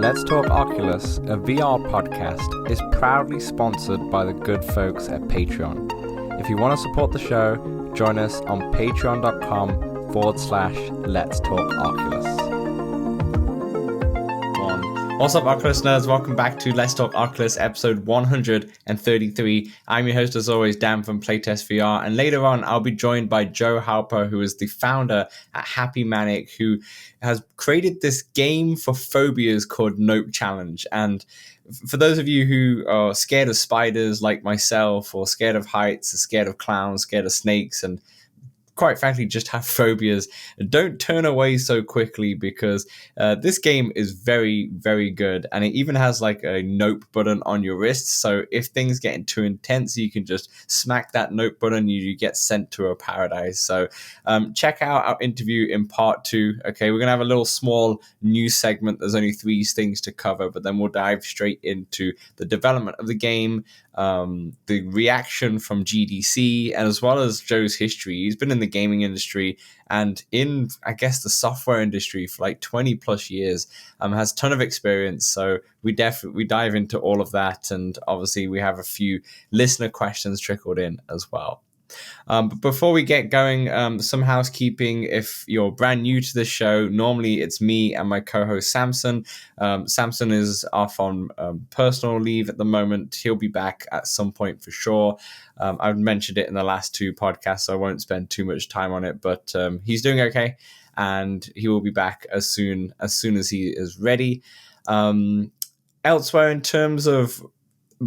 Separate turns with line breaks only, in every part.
Let's Talk Oculus, a VR podcast, is proudly sponsored by the good folks at Patreon. If you want to support the show, join us on patreon.com/Let's Talk Oculus. What's up, Oculus nerds? Welcome back to Let's Talk Oculus, episode 133. I'm your host, as always, Dan from Playtest VR, and later on, I'll be joined by Joe Halper, who is the founder at Happy Manic, who has created this game for phobias called Nope Challenge. And for those of you who are scared of spiders like myself, or scared of heights, or scared of clowns, scared of snakes, and quite frankly just have phobias, don't turn away so quickly, because this game is very, very good, and it even has like a nope button on your wrist, so if things get too intense, you can just smack that nope button, you get sent to a paradise. So check out our interview in part 2. Okay, we're gonna have a little small news segment. There's only 3 things to cover, but then we'll dive straight into the development of the game, the reaction from GDC, and as well as Joe's history. He's been in the gaming industry and in, I guess, the software industry for like 20 plus years, has a ton of experience. So we dive into all of that. And obviously we have a few listener questions trickled in as well. But before we get going, some housekeeping. If you're brand new to the show, normally it's me and my co-host Samson. Samson is off on personal leave at the moment. He'll be back at some point for sure. I've mentioned it in the last 2 podcasts, so I won't spend too much time on it, but he's doing okay, and he will be back as soon as he is ready. Elsewhere, in terms of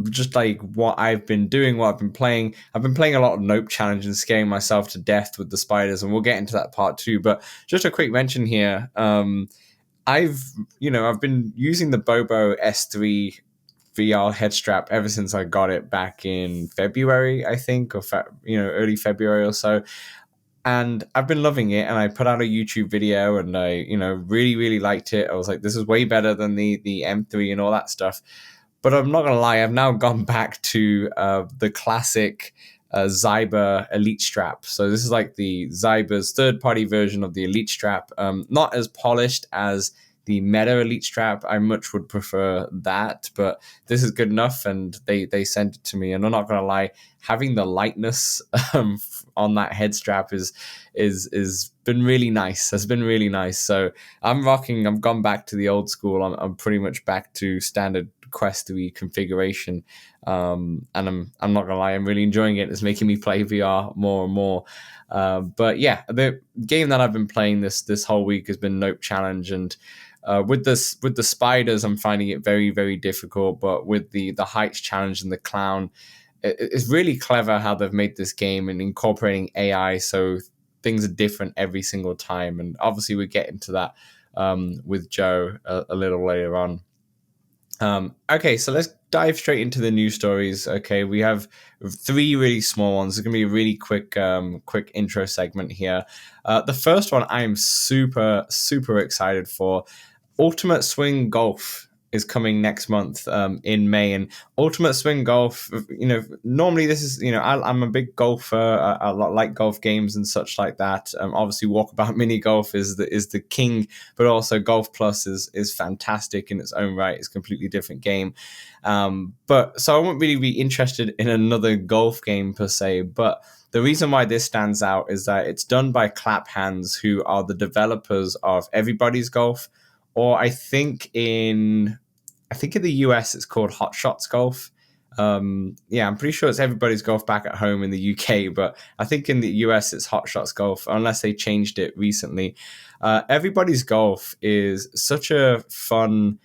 just like what I've been doing, what I've been playing a lot of Nope Challenge and scaring myself to death with the spiders, and we'll get into that part 2. But just a quick mention here, I've been using the Bobo S3 VR head strap ever since I got it back in February, I think, or early February or so. And I've been loving it, and I put out a YouTube video, and I really, really liked it. I was like, this is way better than the M3 and all that stuff. But I'm not going to lie, I've now gone back to the classic Zyber Elite Strap. So this is like the Zyber's third-party version of the Elite Strap. Not as polished as the Meta Elite Strap. I much would prefer that, but this is good enough, and they sent it to me. And I'm not going to lie, having the lightness on that head strap is been really nice. Has been really nice. So I've gone back to the old school. I'm pretty much back to standard Quest 3 configuration, and I'm not gonna lie, I'm really enjoying it. It's making me play VR more and more. But yeah, the game that I've been playing this whole week has been Nope Challenge, and with the spiders, I'm finding it very, very difficult. But with the heights challenge and the clown, it's really clever how they've made this game and incorporating AI, so things are different every single time. And obviously we get into that with Joe a little later on. Okay, so let's dive straight into the news stories. Okay, we have 3 really small ones. It's going to be a really quick intro segment here. The first one I am super, super excited for. Ultimate Swing Golf is coming next month in May, and Ultimate Swing Golf, normally this is, I'm a big golfer. I like golf games and such like that. Obviously Walkabout Mini Golf is the king, but also Golf Plus is fantastic in its own right. It's a completely different game. But so I won't really be interested in another golf game per se, but the reason why this stands out is that it's done by Clap Hands, who are the developers of Everybody's Golf, or I think in the US it's called Hot Shots Golf. I'm pretty sure it's Everybody's Golf back at home in the UK, but I think in the US it's Hot Shots Golf, unless they changed it recently. Everybody's Golf is such a fun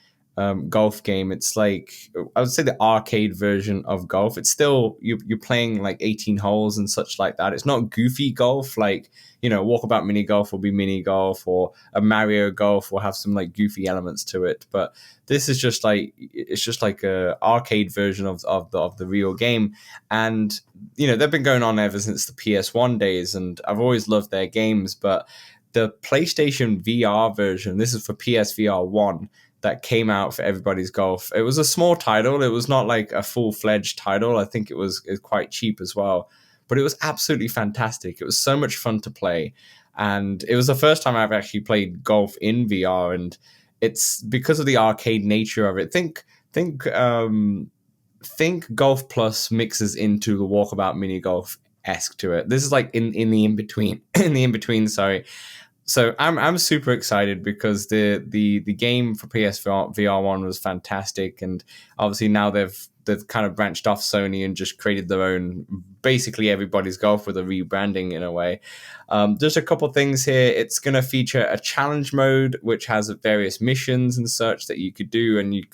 golf game. It's like, I would say, the arcade version of golf. It's still, you're playing like 18 holes and such like that. It's not goofy golf like, Walkabout Mini Golf will be mini golf, or a Mario Golf will have some like goofy elements to it. But this is just like, it's just like a arcade version of the real game. And, they've been going on ever since the PS1 days, and I've always loved their games. But the PlayStation VR version, this is for PSVR 1, that came out for Everybody's Golf. It was a small title. It was not like a full-fledged title. I think it was quite cheap as well. But it was absolutely fantastic. It was so much fun to play. And it was the first time I've actually played golf in VR. And it's because of the arcade nature of it. Think Golf Plus mixes into the Walkabout Mini Golf esque to it. This is like in the in between, in the in between. Sorry. So I'm super excited because the game for PSVR VR1 was fantastic, and obviously now they've kind of branched off Sony and just created their own, basically everybody's golf with a rebranding in a way. Just a couple things here. It's going to feature a challenge mode which has various missions and such that you could do, and you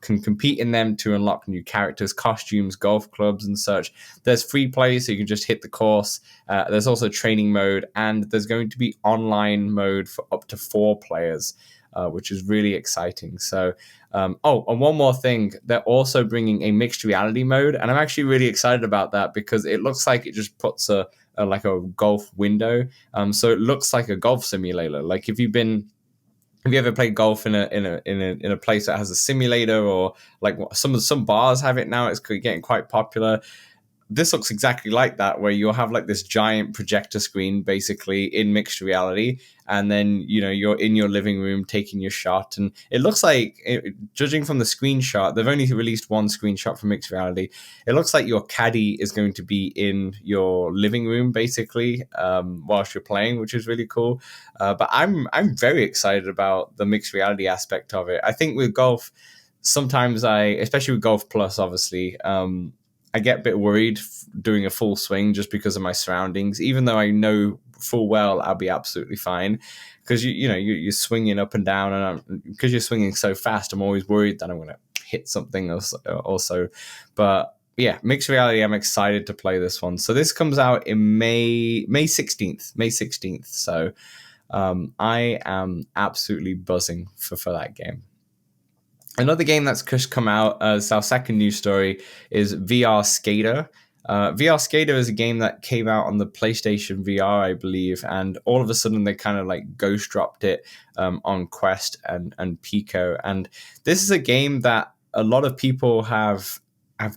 can compete in them to unlock new characters, costumes, golf clubs, and such. There's free play, so you can just hit the course. There's also training mode, and there's going to be online mode for up to 4 players, which is really exciting. So, and one more thing, they're also bringing a mixed reality mode, and I'm actually really excited about that because it looks like it just puts like a golf window, so it looks like a golf simulator. Like if you ever played golf in a place that has a simulator, or like some bars have it now, it's getting quite popular. This looks exactly like that, where you'll have like this giant projector screen basically in mixed reality, and then you're in your living room taking your shot, and it looks like, judging from the screenshot, they've only released one screenshot for mixed reality. It looks like your caddy is going to be in your living room basically, whilst you're playing, which is really cool. But I'm very excited about the mixed reality aspect of it. I think with golf, sometimes especially with Golf Plus, obviously, I get a bit worried doing a full swing just because of my surroundings, even though I know full well I'll be absolutely fine, because you're swinging up and down, and because you're swinging so fast, I'm always worried that I'm going to hit something also. But yeah, mixed reality, I'm excited to play this one. So this comes out in May 16th. So I am absolutely buzzing for that game. Another game that's just come out as our second news story is VR Skater. VR Skater is a game that came out on the PlayStation VR, I believe, and all of a sudden they kind of like ghost dropped it on Quest and Pico. And this is a game that a lot of people have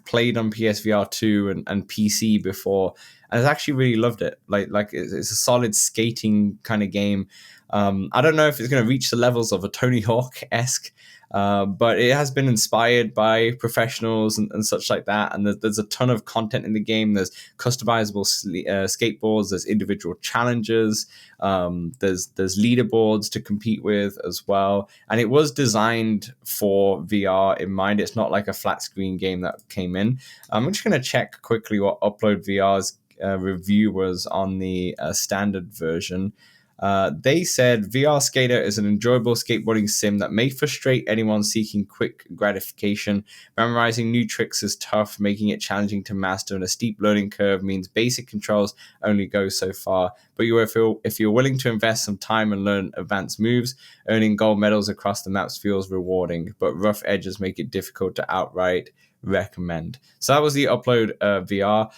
played on PSVR 2 and PC before, and has actually really loved it. Like it's a solid skating kind of game. I don't know if it's going to reach the levels of a Tony Hawk-esque, but it has been inspired by professionals and such like that. And there's a ton of content in the game. There's customizable skateboards. There's individual challenges. There's leaderboards to compete with as well. And it was designed for VR in mind. It's not like a flat screen game that came in. I'm just going to check quickly what Upload VR's review was on the standard version. They said VR Skater is an enjoyable skateboarding sim that may frustrate anyone seeking quick gratification. Memorizing new tricks is tough, making it challenging to master, and a steep learning curve means basic controls only go so far. But if you're willing to invest some time and learn advanced moves, earning gold medals across the maps feels rewarding, but rough edges make it difficult to outright recommend. So that was the Upload VR.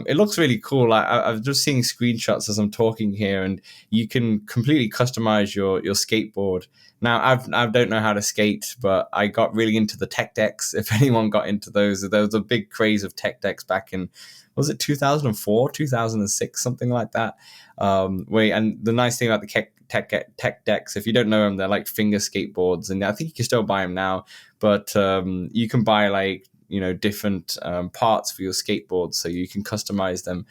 It looks really cool. I'm just seeing screenshots as I'm talking here, and you can completely customize your skateboard. Now, I don't know how to skate, but I got really into the tech decks. If anyone got into those, there was a big craze of tech decks back in, was it 2004, 2006, something like that. And the nice thing about the tech decks, if you don't know them, they're like finger skateboards, and I think you can still buy them now, but you can buy like different parts for your skateboard, so you can customize them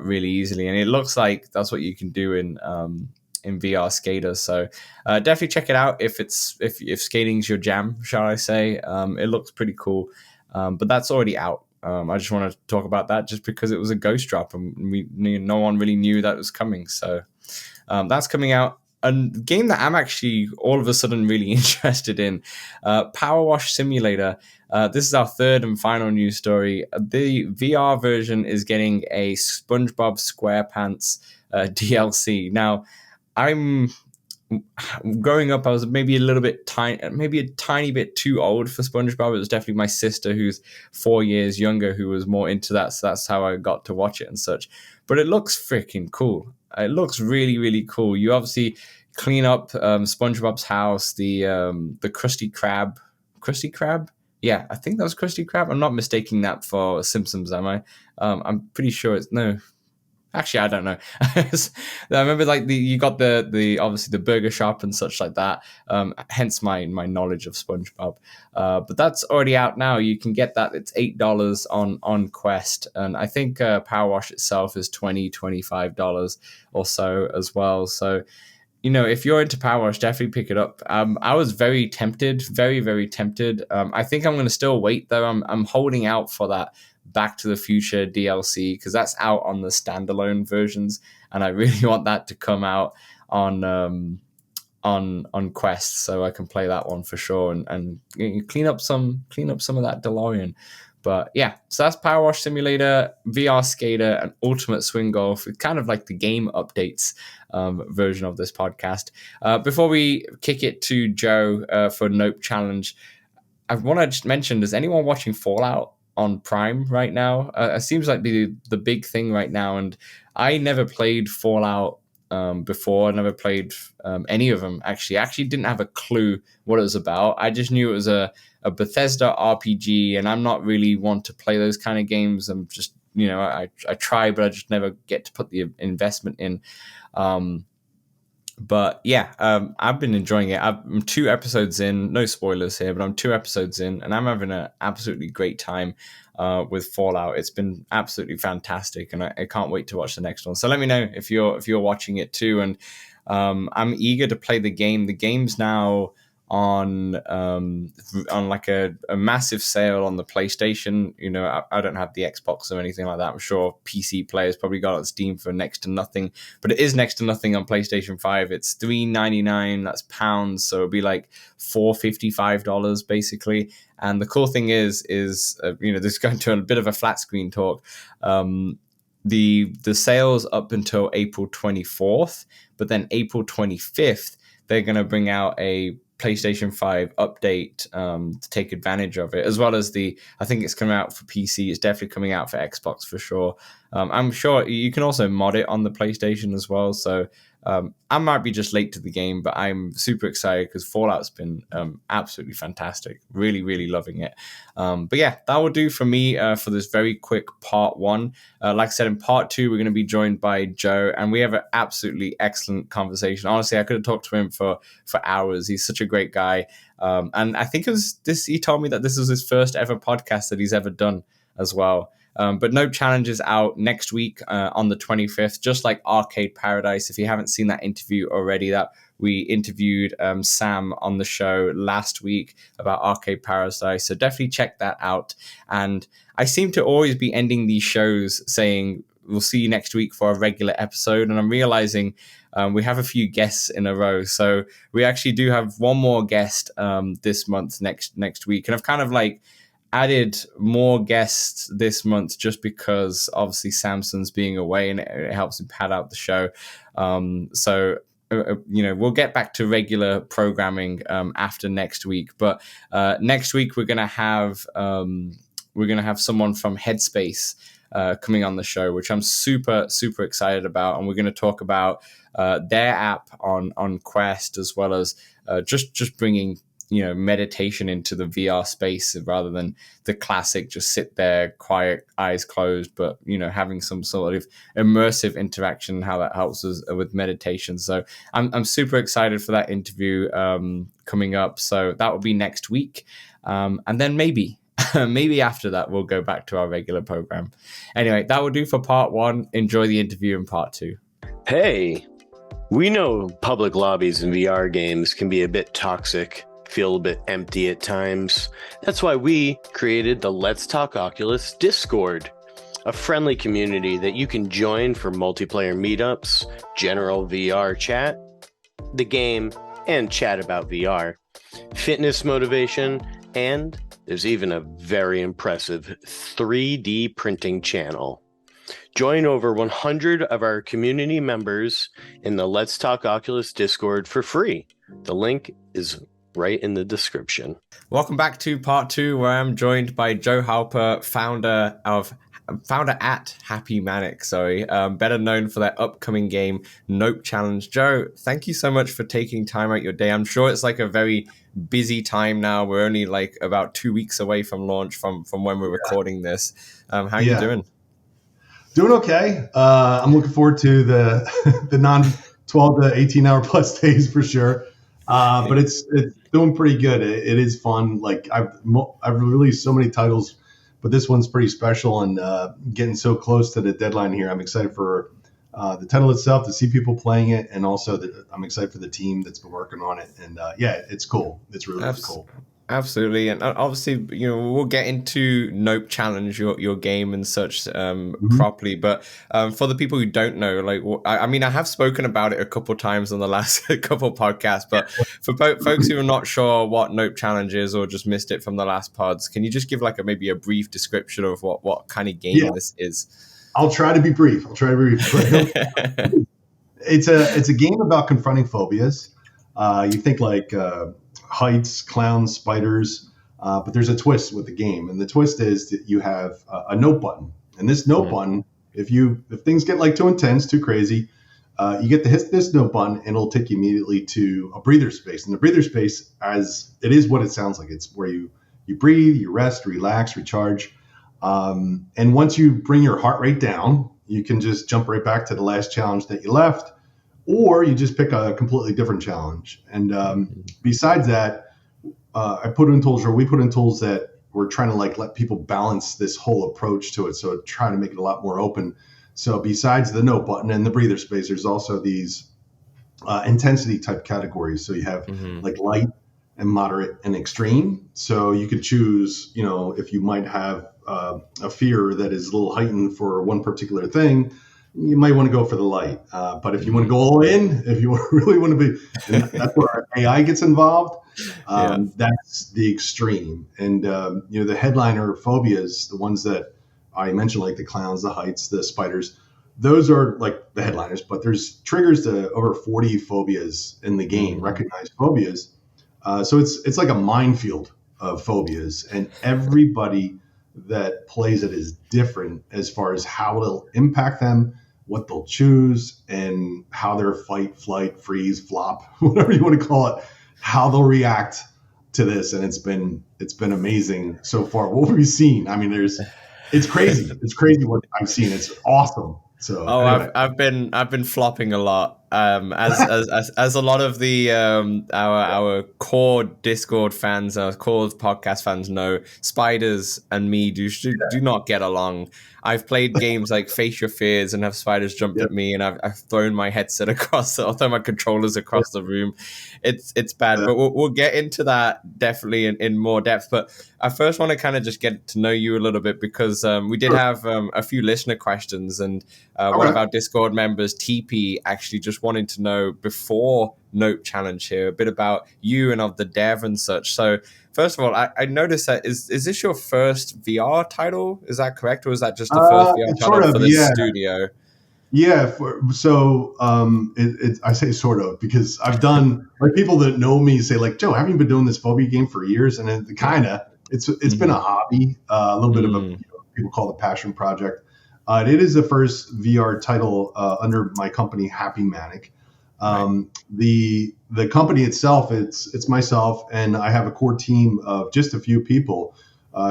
really easily, and it looks like that's what you can do in VR Skater. So definitely check it out if skating's your jam, shall I say. It looks pretty cool, but that's already out. I just want to talk about that just because it was a ghost drop and no one really knew that was coming. So that's coming out. A game that I'm actually all of a sudden really interested in, Powerwash Simulator. This is our third and final news story. The VR version is getting a SpongeBob SquarePants DLC. Now, growing up, I was maybe a tiny bit too old for SpongeBob. It was definitely my sister, who's 4 years younger, who was more into that. So that's how I got to watch it and such. But it looks freaking cool. It looks really, really cool. You obviously clean up SpongeBob's house, the Krusty Krab. Krusty Krab? Yeah, I think that was Krusty Krab. I'm not mistaking that for Simpsons, am I? I'm pretty sure it's no. Actually, I don't know. I remember like you got the obviously the burger shop and such like that. Hence my knowledge of SpongeBob. But that's already out now. You can get that. It's $8 on Quest, and I think Powerwash itself is $25 or so as well. So if you're into Power Wash, definitely pick it up. I was very tempted, very, very tempted. I think I'm going to still wait though. I'm holding out for that Back to the Future DLC because that's out on the standalone versions, and I really want that to come out on Quest so I can play that one for sure and clean up some of that DeLorean. But yeah, so that's Power Wash Simulator, VR Skater, and Ultimate Swing Golf. It's kind of like the game updates version of this podcast. Before we kick it to Joe for Nope Challenge, I want to just mention, is anyone watching Fallout on Prime right now? It seems like the big thing right now, and I never played Fallout before. I never played any of them, actually. I actually didn't have a clue what it was about. I just knew it was a Bethesda RPG, and I'm not really one to play those kind of games. I'm just, I try, but I just never get to put the investment in. But yeah, I've been enjoying it. I'm 2 episodes in, no spoilers here, but I'm 2 episodes in, and I'm having an absolutely great time with Fallout. It's been absolutely fantastic, and I can't wait to watch the next one. So let me know if you're watching it too. And I'm eager to play the game. The game's now on like a massive sale on the PlayStation. I don't have the Xbox or anything like that. I'm sure PC players probably got it on Steam for next to nothing, but it is next to nothing on PlayStation 5. It's $3.99, that's pounds, so it'll be like $4.55 basically. And the cool thing is this is going to a bit of a flat screen talk. The sales up until April 24th, but then April 25th they're going to bring out a PlayStation 5 update to take advantage of it, as well as I think it's coming out for PC. It's definitely coming out for Xbox for sure. I'm sure you can also mod it on the PlayStation as well. So I might be just late to the game, but I'm super excited because Fallout's been absolutely fantastic. Really, really loving it. But yeah, that will do for me for this very quick part 1. Like I said, in part 2, we're going to be joined by Joe, and we have an absolutely excellent conversation. Honestly, I could have talked to him for hours. He's such a great guy. And I think it was this, he told me that this was his first ever podcast that he's ever done as well. But No Challenge is out next week on the 25th, just like Arcade Paradise. If you haven't seen that interview already, that we interviewed Sam on the show last week about Arcade Paradise. So definitely check that out. And I seem to always be ending these shows saying, we'll see you next week for a regular episode. And I'm realizing we have a few guests in a row. So we actually do have one more guest this month, next week. And I've kind of like added more guests this month just because obviously Samson's being away and it helps him pad out the show. So we'll get back to regular programming after next week. But next week we're gonna have someone from Headspace coming on the show, which I'm super, super excited about. And we're going to talk about their app on Quest, as well as just bringing meditation into the VR space rather than the classic just sit there quiet, eyes closed, but having some sort of immersive interaction, how that helps us with meditation. So I'm super excited for that interview coming up. So that will be next week, and then maybe after that we'll go back to our regular program. Anyway, that will do for part 1. Enjoy the interview in part 2.
Hey, we know public lobbies in VR games can be a bit toxic, feel a bit empty at times. That's why we created the Let's Talk Oculus Discord, a friendly community that you can join for multiplayer meetups, general VR chat, the game, and chat about VR, fitness motivation, and there's even a very impressive 3D printing channel. Join over 100 of our community members in the Let's Talk Oculus Discord for free. The link is right in the description.
Welcome back to part 2, where I'm joined by Joe Halper, founder at Happy Manic, better known for their upcoming game Nope Challenge. Joe, thank you so much for taking time out your day. I'm sure it's like a very busy time now. We're only like about 2 weeks away from launch from when we're recording this. How are you doing?
Doing okay. I'm looking forward to the non 12 to 18 hour plus days for sure. But it's doing pretty good. It is fun. Like I've released so many titles, but this one's pretty special and getting so close to the deadline here. I'm excited for the title itself, to see people playing it, and also I'm excited for the team that's been working on it. And yeah, it's cool. It's really cool.
Absolutely, and obviously, we'll get into Nope Challenge, your game and such properly. But for the people who don't know, like, I mean, I have spoken about it a couple times on the last couple podcasts. But for folks who are not sure what Nope Challenge is or just missed it from the last pods, can you just give like maybe a brief description of what kind of game this is?
I'll try to be brief. It's a game about confronting phobias. You think like heights, clowns, spiders, but there's a twist with the game, and the twist is that you have a note button, and this note button, if things get like too intense, too crazy, you get to hit this note button, and it'll take you immediately to a breather space. And the breather space, as it is what it sounds like, it's where you breathe, you rest, relax, recharge, and once you bring your heart rate down, you can just jump right back to the last challenge that you left. Or you just pick a completely different challenge. And besides that, we put in tools that we're trying to like let people balance this whole approach to it. So trying to make it a lot more open. So besides the note button and the breather space, there's also these intensity type categories. So you have like light and moderate and extreme. So you could choose, if you might have a fear that is a little heightened for one particular thing, you might want to go for the light. But if you want to go all in, if you really want to be, and that's where our AI gets involved. That's the extreme. And, the headliner phobias, the ones that I mentioned, like the clowns, the heights, the spiders, those are like the headliners, but there's triggers to over 40 phobias in the game, recognized phobias. So it's like a minefield of phobias, and everybody that plays it is different as far as how it'll impact them, what they'll choose, and how their fight, flight, freeze, flop, whatever you want to call it, how they'll react to this. And it's been amazing so far. What have we seen? I mean, it's crazy. It's crazy what I've seen. It's awesome. So
anyway. I've been flopping a lot. As a lot of the our core Discord fans, our core podcast fans know, spiders and me do not get along. I've played games like Face Your Fears and have spiders jumped at me, and I've thrown my headset across, I'll throw my controllers across the room. It's bad, but we'll get into that definitely in more depth. But I first want to kind of just get to know you a little bit, because we did have a few listener questions, and one of our Discord members, TP, actually just wanting to know, before Note Challenge here, a bit about you and of the dev and such. So first of all, I noticed that is this your first VR title? Is that correct, or is that just the first VR title for this studio?
Yeah. I say sort of, because I've done, like, people that know me say like, Joe, haven't you been doing this phobia game for years? And it's been a hobby, a little bit of a, people call it a passion project. It is the first VR title under my company, Happy Manic. The company itself, it's myself, and I have a core team of just a few people.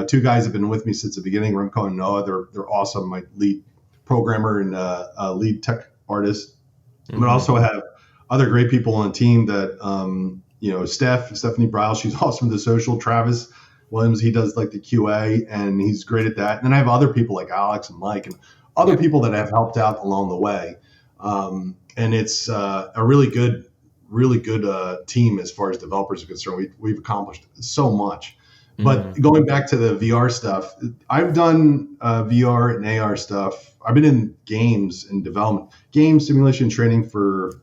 Two guys have been with me since the beginning, Remco and Noah. They're awesome. My lead programmer and lead tech artist. But also have other great people on the team that, Stephanie Bryle, she's awesome with the social. Travis Williams, he does like the QA, and he's great at that. And then I have other people like Alex and Mike and other people that have helped out along the way. And it's a really good team as far as developers are concerned. We've accomplished so much. But going back to the VR stuff, I've done VR and AR stuff. I've been in games and development, game simulation training for,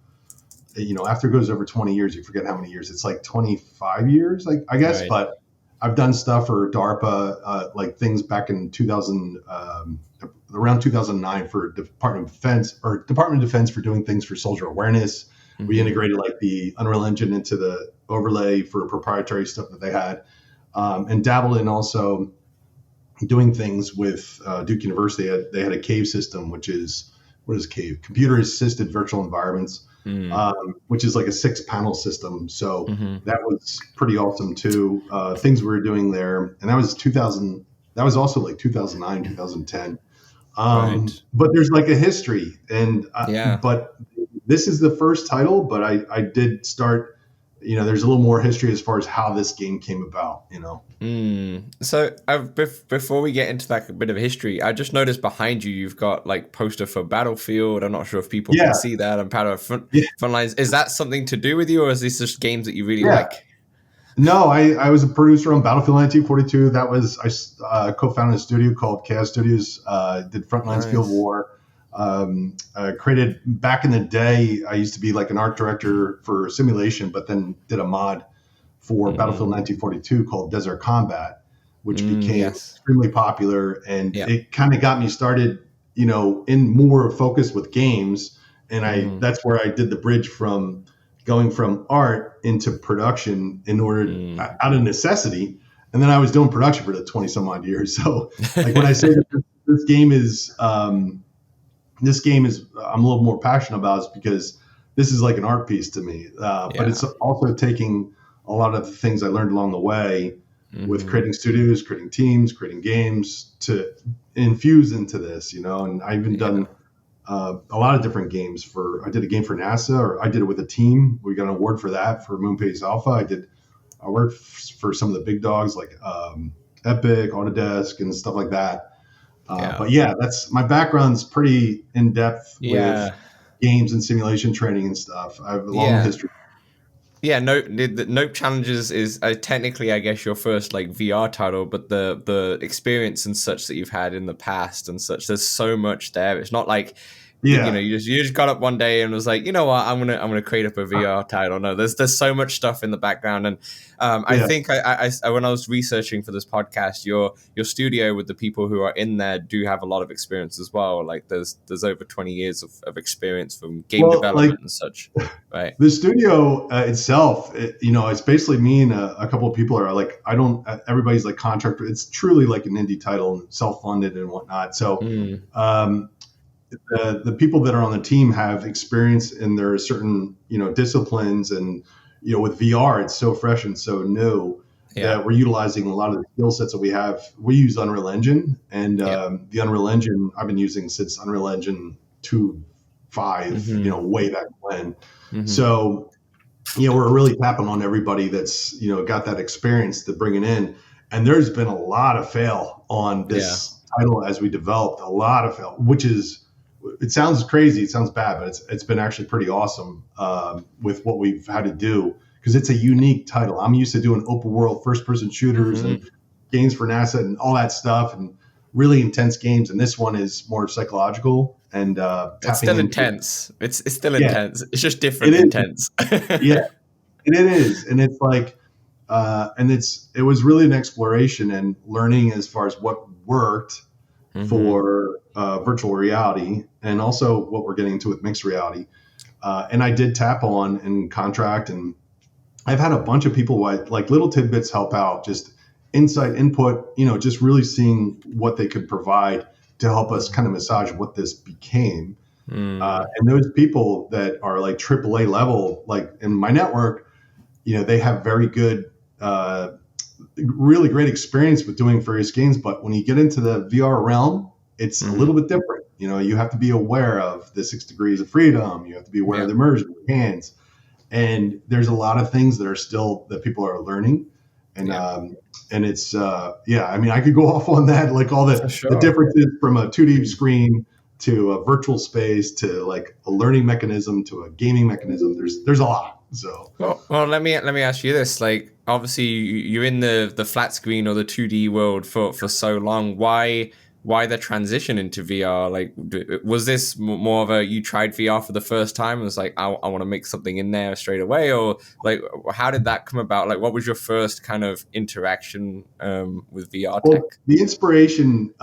after it goes over 20 years, you forget how many years. It's like 25 years, I guess. Right. But I've done stuff for DARPA, like things back in around 2009 for Department of Defense for doing things for soldier awareness. We integrated like the Unreal Engine into the overlay for proprietary stuff that they had, and dabbled in also doing things with Duke University. They had a CAVE system, which is, what is CAVE? Computer Assisted Virtual Environments, which is like a 6-panel system. So that was pretty awesome too. Things we were doing there, and that was 2000. That was also like 2009, 2010.
Right.
But there's like a history, and
Yeah.
but this is the first title. But I did start. There's a little more history as far as how this game came about.
So before we get into that bit of history, I just noticed behind you, you've got like poster for Battlefield. I'm not sure if people can
Yeah,
see that. And Battle Front
yeah,
Frontlines. Is that something to do with you, or is this just games that you really
yeah.
like?
No, I was a producer on Battlefield 1942. That was I co-founded a studio called Chaos Studios. Did Frontlines Field
Nice.
War. Created back in the day. I used to be like an art director for simulation, but then did a mod for Battlefield 1942 called Desert Combat, which became
Yes.
extremely popular, and
Yeah.
it kind of got me started, in more focus with games. And that's where I did the bridge from going from art into production in order out of necessity. And then I was doing production for the 20 some odd years. So like when I say that this game is I'm a little more passionate about is because this is like an art piece to me. But it's also taking a lot of the things I learned along the way with creating studios, creating teams, creating games to infuse into this, and I even done a lot of different games I did a game for NASA, or I did it with a team. We got an award for that for Moonbase Alpha. I worked for some of the big dogs like Epic, Autodesk, and stuff like that. But yeah, that's my background's pretty in depth with games and simulation training and stuff. I have a long history.
Yeah, Nope Challenges is technically, I guess, your first like VR title, but the experience and such that you've had in the past and such, there's so much there. It's not like you just got up one day and was like, you know what, I'm gonna create up a VR title. No, there's so much stuff in the background, and I think I when I was researching for this podcast, your studio with the people who are in there do have a lot of experience as well. Like there's over 20 years of experience from game development and such, right?
The studio itself, it's basically me and a couple of people are like, everybody's like contractor. It's truly like an indie title and self-funded and whatnot. So the people that are on the team have experience in their certain, disciplines, and, with VR, it's so fresh and so new that we're utilizing a lot of the skill sets that we have. We use Unreal Engine, and the Unreal Engine I've been using since Unreal Engine 2.5, way back when. So, we're really tapping on everybody that's, got that experience to bring it in. And there's been a lot of fail on this title as we developed, a lot of fail, it sounds crazy. It sounds bad, but it's been actually pretty awesome with what we've had to do, because it's a unique title. I'm used to doing open world first person shooters and games for NASA and all that stuff, and really intense games. And this one is more psychological and
it's still intense. It's still intense. It's just different intense.
Yeah, and it is, and it's like, it was really an exploration and learning as far as what worked for virtual reality, and also what we're getting into with mixed reality. And I did tap on and contract, and I've had a bunch of people like little tidbits help out, just insight, input, just really seeing what they could provide to help us kind of massage what this became. And those people that are like AAA level, like in my network, they have very good, really great experience with doing various games. But when you get into the VR realm, it's a little bit different. You have to be aware of the 6 degrees of freedom. You have to be aware of the immersion with hands. And there's a lot of things that people are learning. And it's, I mean, I could go off on that, like all the differences from a 2D screen to a virtual space to like a learning mechanism to a gaming mechanism. There's a lot. So
well, let me ask you this. Like, obviously, you're in the flat screen or the 2D world for so long. Why the transition into VR? Like, was this more of you tried VR for the first time and was like, I want to make something in there straight away? Or like, how did that come about? Like, what was your first kind of interaction with VR tech?
The inspiration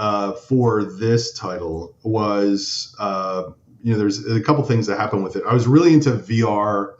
for this title was, there's a couple things that happened with it. I was really into VR.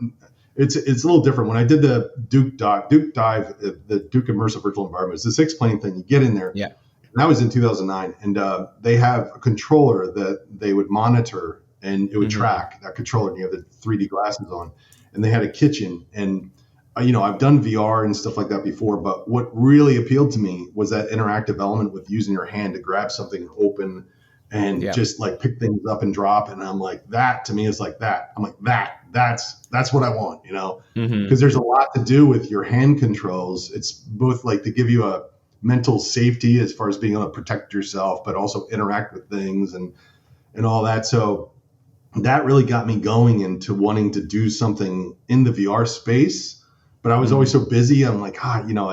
It's a little different. When I did the Duke Dive, the Duke Immersive Virtual Environment, it's a 6-plane thing. You get in there.
Yeah.
And that was in 2009. And they have a controller that they would monitor, and it would track that controller. And you have the 3D glasses on. And they had a kitchen. And, I've done VR and stuff like that before. But what really appealed to me was that interactive element with using your hand to grab something, open and
Yeah.
just like pick things up and drop. And I'm like, that to me is like that. I'm like, that's what I want, you know, because there's a lot to do with your hand controls. It's both like to give you a mental safety as far as being able to protect yourself, but also interact with things and all that. So that really got me going into wanting to do something in the VR space. But I was always so busy. I'm like, you know,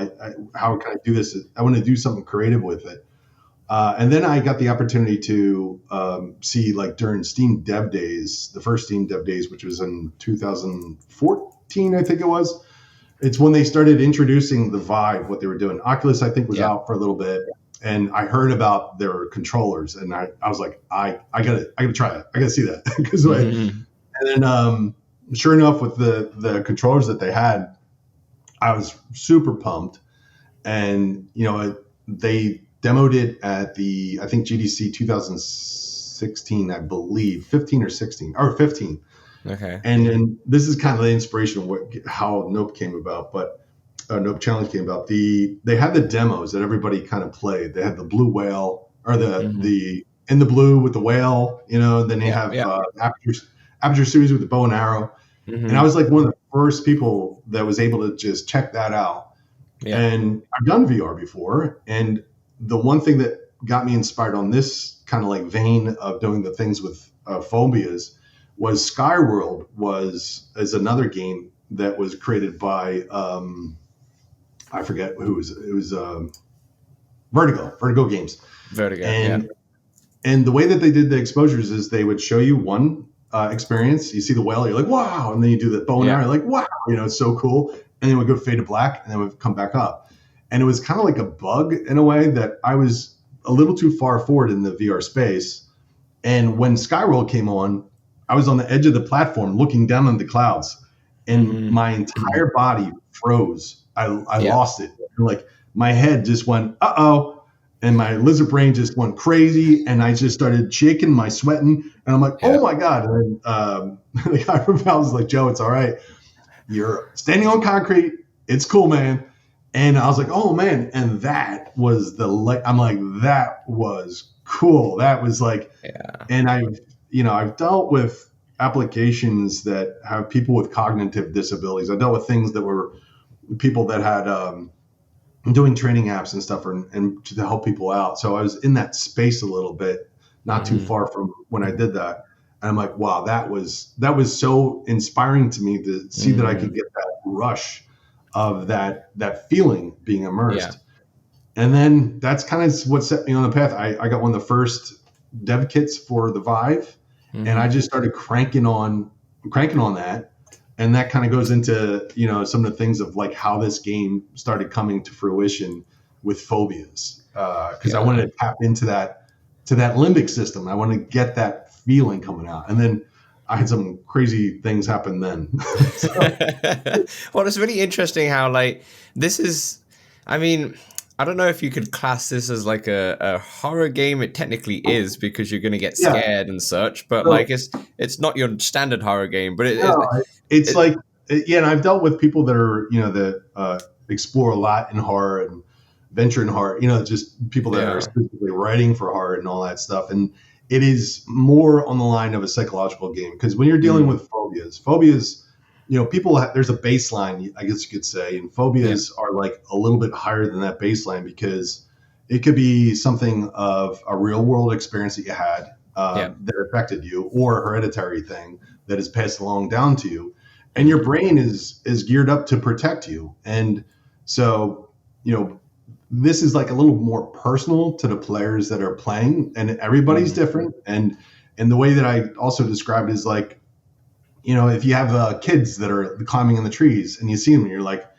how can I do this? I want to do something creative with it. And then I got the opportunity to see, like, during Steam Dev Days, the first Steam Dev Days, which was in 2014, I think it was. It's when they started introducing the Vive, what they were doing. Oculus, I think, was out for a little bit, and I heard about their controllers, and I was like, I gotta try it. I gotta see that. And then, sure enough, with the controllers that they had, I was super pumped, and you know, they demoed it at the, I think, GDC 2016, I believe, 15 or 16 or 15.
Okay.
And then this is kind of the inspiration of how Nope came about, but Nope Challenge came about. They had the demos that everybody kind of played. They had the blue whale, or the in the blue with the whale, you know. Then they have Aperture Series with the bow and arrow. And I was like one of the first people that was able to just check that out. And I've done VR before, and the one thing that got me inspired on this kind of like vein of doing the things with phobias was Skyworld is another game that was created by I forget who it was Vertigo Games. And the way that they did the exposures is they would show you one experience. You see the whale, you're like, wow, and then you do the bow and arrow, you're like, wow, you know, it's so cool. And then it would go fade to black, and then it would come back up. And it was kind of like a bug in a way that I was a little too far forward in the VR space. And when Skyworld came on, I was on the edge of the platform looking down on the clouds, and my entire body froze. I lost it. Like my head just went, uh-oh. And my lizard brain just went crazy, and I just started shaking, sweating. And I'm like, oh my God. And then the guy from Valve was like, Joe, it's all right. You're standing on concrete. It's cool, man. And I was like, oh man. And that was I'm like, that was cool. That was like, and I've dealt with applications that have people with cognitive disabilities. I dealt with things that were people that had, doing training apps and stuff and to help people out. So I was in that space a little bit, not too far from when I did that. And I'm like, wow, that was so inspiring to me to see that I could get that rush of that feeling being immersed. And then that's kind of what set me on the path. I got one of the first dev kits for the Vive, and I just started cranking on that. And that kind of goes into, you know, some of the things of like how this game started coming to fruition with phobias. Because I wanted to tap into that limbic system. I wanted to get that feeling coming out. And then I had some crazy things happen then.
Well, it's really interesting how, like, this is, I mean, I don't know if you could class this as like a horror game. It technically is, because you're going to get scared and such, but like it's not your standard horror game, but
it's like, and I've dealt with people that are, you know, that explore a lot in horror and venture in horror, you know, just people that are specifically writing for horror and all that stuff. And it is more on the line of a psychological game, because when you're dealing with phobias, you know, there's a baseline, I guess you could say, and phobias are like a little bit higher than that baseline, because it could be something of a real world experience that you had that affected you, or a hereditary thing that is passed along down to you, and your brain is geared up to protect you. And so, you know, this is like a little more personal to the players that are playing, and everybody's different. And the way that I also described it is like, you know, if you have kids that are climbing in the trees and you see them and you're like,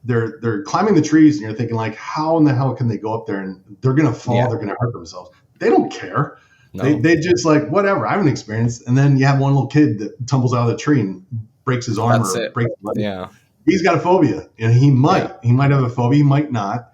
they're climbing the trees, and you're thinking like, how in the hell can they go up there and they're going to fall, they're going to hurt themselves. They don't care. No. They just like, whatever, I have an experience. And then you have one little kid that tumbles out of the tree and breaks his arm or breaks his leg.
Yeah.
He's got a phobia, and he might have a phobia, he might not.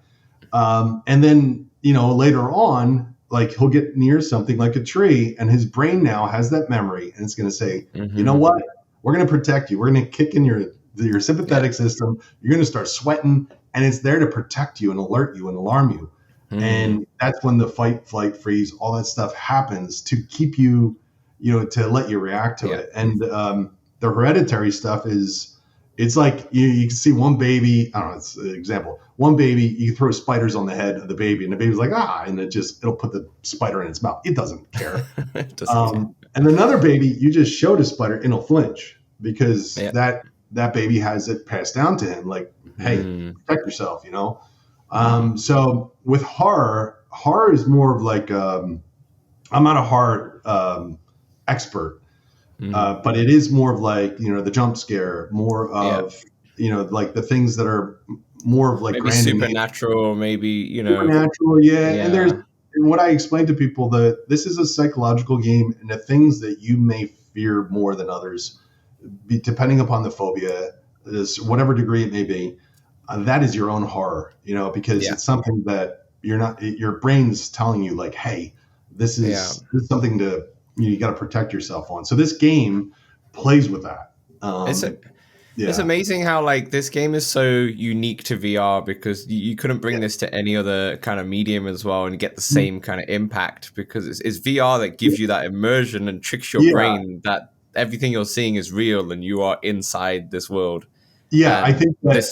And then, you know, later on, like he'll get near something like a tree, and his brain now has that memory, and it's going to say, you know what? We're going to protect you. We're going to kick in your sympathetic system. You're going to start sweating, and it's there to protect you and alert you and alarm you. And that's when the fight, flight, freeze, all that stuff happens to keep you, to let you react to it. And the hereditary stuff it's like you can see one baby, I don't know, it's an example. One baby, you throw spiders on the head of the baby, and the baby's like, and it'll put the spider in its mouth. It doesn't care.
It doesn't care.
And another baby, you just showed a spider, and it'll flinch because that baby has it passed down to him. Like, hey, protect yourself, So with horror is more of like, I'm not a horror expert, but it is more of like, the jump scare, more of, like the things that are more of like
maybe supernatural, maybe,
supernatural. Yeah. And what I explain to people that this is a psychological game, and the things that you may fear more than others, depending upon the phobia, whatever degree it may be, that is your own horror, because it's something that your brain's telling you like, hey, this is something to, you got to protect yourself on. So this game plays with that.
It's amazing how like this game is so unique to VR, because you couldn't bring this to any other kind of medium as well and get the same kind of impact, because it's VR that gives you that immersion and tricks your brain that everything you're seeing is real and you are inside this world.
Yeah, I think that
this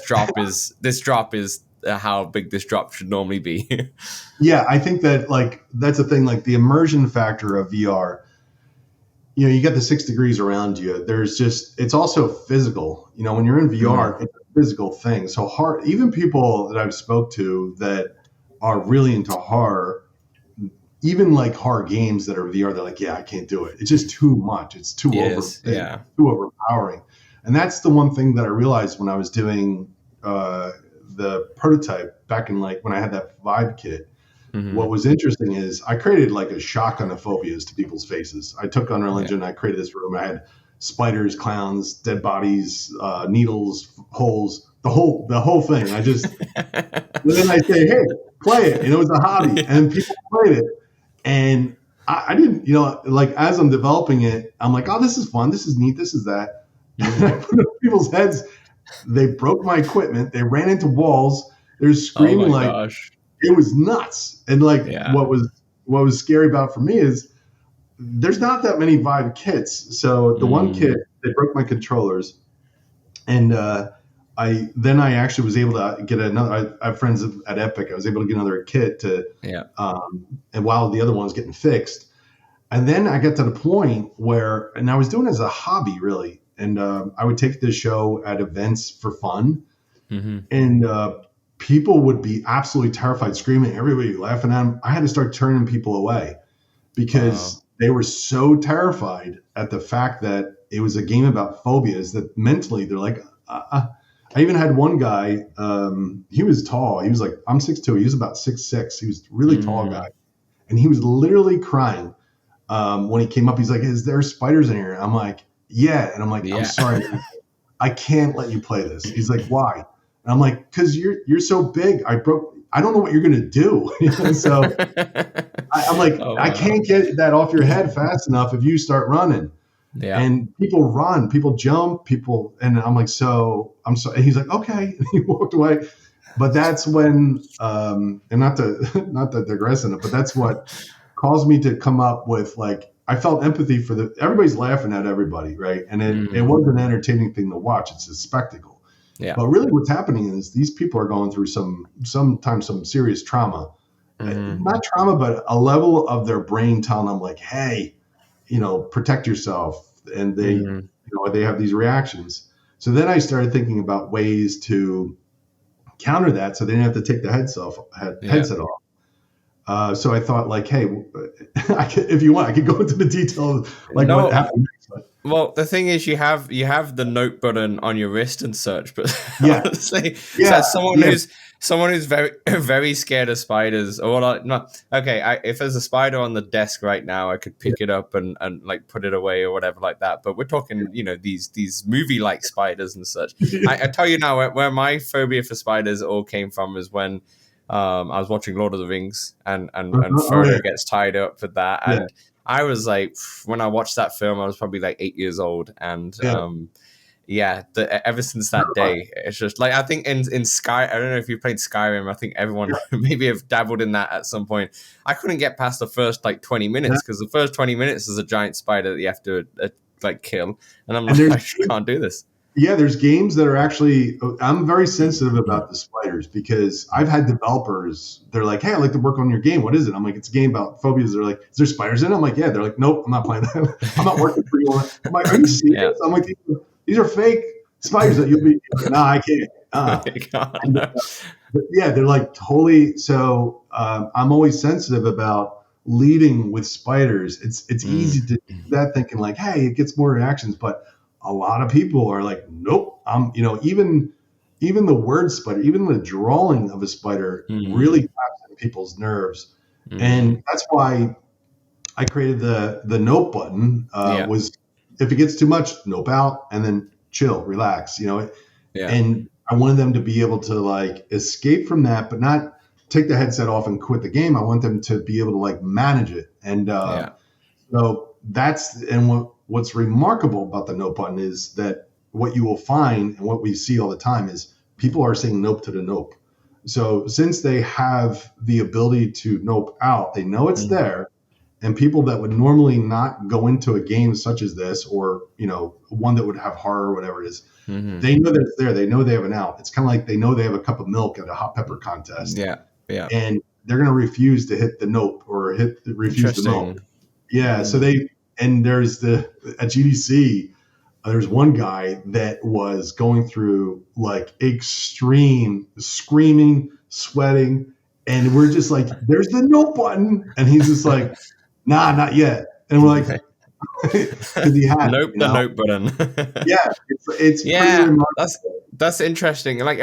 drop is how big this drop should normally be.
Yeah, I think that like that's the thing, like the immersion factor of VR. You get the 6 degrees around you. It's also physical. When you're in VR, it's a physical thing. So even people that I've spoke to that are really into horror, even like horror games that are VR, they're like, I can't do it. It's just too much. It's too too overpowering. And that's the one thing that I realized when I was doing the prototype back in like when I had that Vive kit. What was interesting is I created like a shotgun of phobias to people's faces. I took Unreal Engine, I created this room. I had spiders, clowns, dead bodies, needles, holes, the whole thing. I just and then I say, hey, play it. It was a hobby, and people played it. And I didn't, like as I'm developing it, I'm like, oh, this is fun, this is neat, this is that. And I put it on people's heads. They broke my equipment. They ran into walls. They're screaming gosh. It was nuts. And like what was scary about for me is there's not that many Vive kits. So the one kit, they broke my controllers, and I actually was able to get another. I have friends at Epic. I was able to get another kit and while the other one was getting fixed, and then I got to the point where, and I was doing it as a hobby really, and I would take this show at events for fun, and people would be absolutely terrified, screaming, everybody laughing at them. I had to start turning people away because they were so terrified at the fact that it was a game about phobias that mentally they're like, I even had one guy, he was tall. He was like, I'm 6'2". He was about 6'6". He was a really tall guy. And he was literally crying when he came up. He's like, is there spiders in here? I'm like, yeah. And I'm like, I'm sorry, I can't let you play this. He's like, why? And I'm like, because you're so big. I don't know what you're gonna do. So I'm like, I can't get that off your head fast enough if you start running. Yeah. And people run, people jump, and I'm like, I'm sorry. And he's like, okay. And he walked away. But that's when, and not to digress in it, but that's what caused me to come up with like, I felt empathy for everybody's laughing at everybody, right? And it was an entertaining thing to watch. It's a spectacle. Yeah. But really what's happening is these people are going through sometimes some serious trauma. Not trauma, but a level of their brain telling them like, hey, protect yourself. And they, they have these reactions. So then I started thinking about ways to counter that so they didn't have to take the headset off. So I thought like, hey, if you want, I could go into the detail of like what happened.
Well, the thing is, you have the note button on your wrist and such, but honestly, so someone who's very very scared of spiders, or like, no, okay, if there's a spider on the desk right now, I could pick it up and like put it away or whatever like that. But we're talking, these movie like spiders and such. I tell you now, where my phobia for spiders all came from is when I was watching Lord of the Rings and Frodo gets tied up with that and. I was like, when I watched that film, I was probably like 8 years old, and yeah, ever since that day, it's just like I think in Sky. I don't know if you played Skyrim. I think everyone maybe have dabbled in that at some point. I couldn't get past the first like 20 minutes because the first 20 minutes is a giant spider that you have to like kill, and I'm like, I just can't do this.
Yeah, there's games that are actually. I'm very sensitive about the spiders because I've had developers. They're like, "Hey, I'd like to work on your game. What is it?" I'm like, "It's a game about phobias." They're like, "Is there spiders in it?" I'm like, "Yeah." They're like, "Nope, I'm not playing that. I'm not working for you." I'm like, "Are you serious?" I'm like, "These are fake spiders that you'll be." Nah, I can't. But yeah, they're like totally. So I'm always sensitive about leading with spiders. It's easy to do that, thinking like, "Hey, it gets more reactions," but a lot of people are like, nope. Even the word spider, even the drawing of a spider really taps into people's nerves. And that's why I created the nope button. Was if it gets too much, nope out, and then chill, relax, and I wanted them to be able to like escape from that, but not take the headset off and quit the game. I want them to be able to like manage it. And so what's remarkable about the nope button is that what you will find and what we see all the time is people are saying nope to the nope. So since they have the ability to nope out, they know it's there. And people that would normally not go into a game such as this, or, one that would have horror or whatever it is, they know that it's there. They know they have an out. It's kind of like they know they have a cup of milk at a hot pepper contest.
Yeah.
And they're going to refuse to hit the nope or refuse the nope. Yeah. So there's at GDC, there's one guy that was going through like extreme screaming, sweating, and we're just like, there's the nope button. And he's just like, nah, not yet. And we're like, because he had
nope, the nope button.
Yeah. It's pretty remarkable.
That's interesting. Like,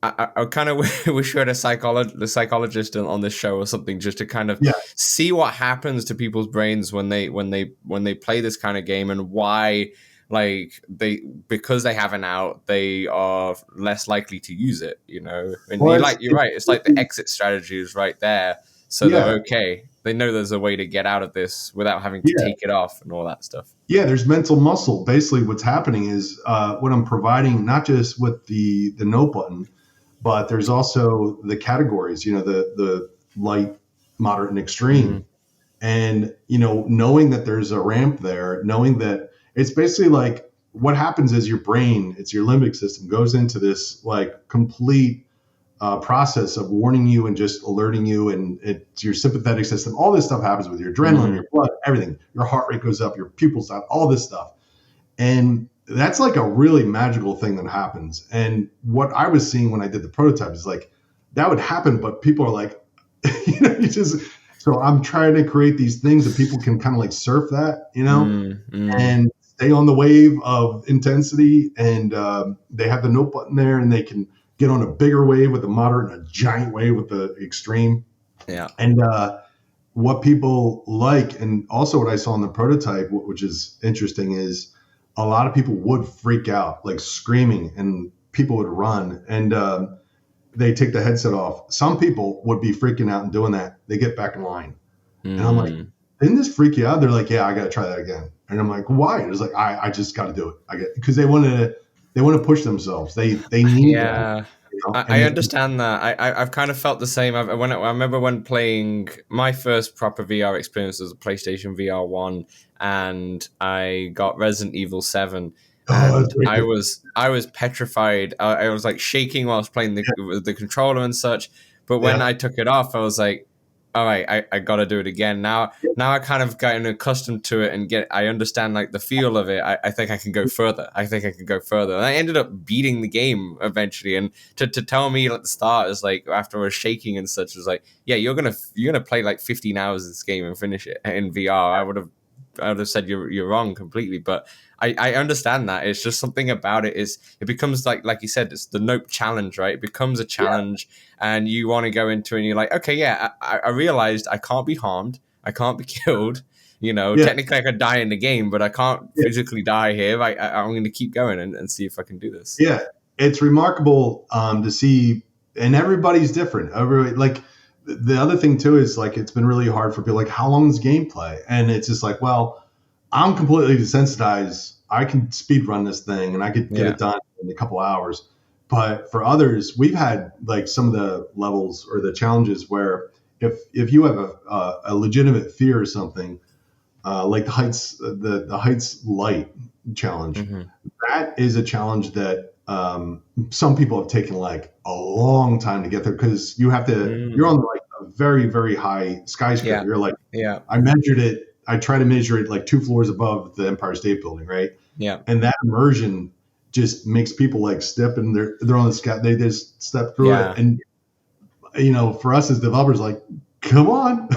I kind of wish we had a psychologist on this show or something, just to kind of see what happens to people's brains when they play this kind of game, and why, like, because they have an out, they are less likely to use it. And you're right. It's like the exit strategy is right there, so they're okay. They know there's a way to get out of this without having to take it off and all that stuff. Yeah,
there's mental muscle. Basically, what's happening is what I'm providing, not just with the note button, but there's also the categories, the light, moderate, and extreme. And, knowing that there's a ramp there, knowing that it's basically like what happens is your brain, it's your limbic system, goes into this like complete process of warning you and just alerting you. And it's your sympathetic system. All this stuff happens with your adrenaline, your blood, everything. Your heart rate goes up, your pupils out, all this stuff. And that's like a really magical thing that happens. And what I was seeing when I did the prototype is like, that would happen, but people are like, so I'm trying to create these things that people can kind of like surf that, and stay on the wave of intensity. And they have the note button there, and they can get on a bigger wave with the moderate and a giant wave with the extreme.
Yeah.
And what people like, and also what I saw in the prototype, which is interesting, is a lot of people would freak out, like screaming, and people would run, and they take the headset off. Some people would be freaking out and doing that. They get back in line. And I'm like, didn't this freak you out? They're like, yeah, I got to try that again. And I'm like, why? It's like, I just got to do it. Because they want to push themselves. They need that.
I understand that. I've kind of felt the same. I remember when playing my first proper VR experience was a PlayStation VR 1, and I got Resident Evil 7. And I was petrified. I was like shaking while I was playing the controller and such. But when I took it off, I was like, all right, I got to do it again. Now I kind of gotten accustomed to it, and I understand like the feel of it. I think I can go further. And I ended up beating the game eventually. And to tell me at the start is like, after I was shaking and such, was like, yeah, you're gonna play like 15 hours of this game and finish it in VR. I would have said you're wrong completely, but I understand that. It's just something about it it becomes like you said, it's the nope challenge, right? It becomes a challenge, and you want to go into it, and you're like, okay, yeah, I realized I can't be harmed, I can't be killed. Technically I could die in the game, but I can't physically die here. I'm going to keep going and see if I can do this.
Yeah, it's remarkable to see, and everybody's different. Like the other thing too is like it's been really hard for people. Like, how long is gameplay? And it's just like, well, I'm completely desensitized I can speed run this thing and I could get
Yeah.
it done in a couple hours. But for others, we've had like some of the levels or the challenges where if you have a legitimate fear or something, like the heights light challenge, that is a challenge that some people have taken like a long time to get there because you have to. You're on like a very, very high skyscraper.
Yeah.
You're like,
Yeah.
I measured it. I try to measure it like 2 floors above the Empire State Building, right?
Yeah.
And that immersion just makes people like step and they're on the sky. They just step through
Yeah.
it, and for us as developers, like, come on.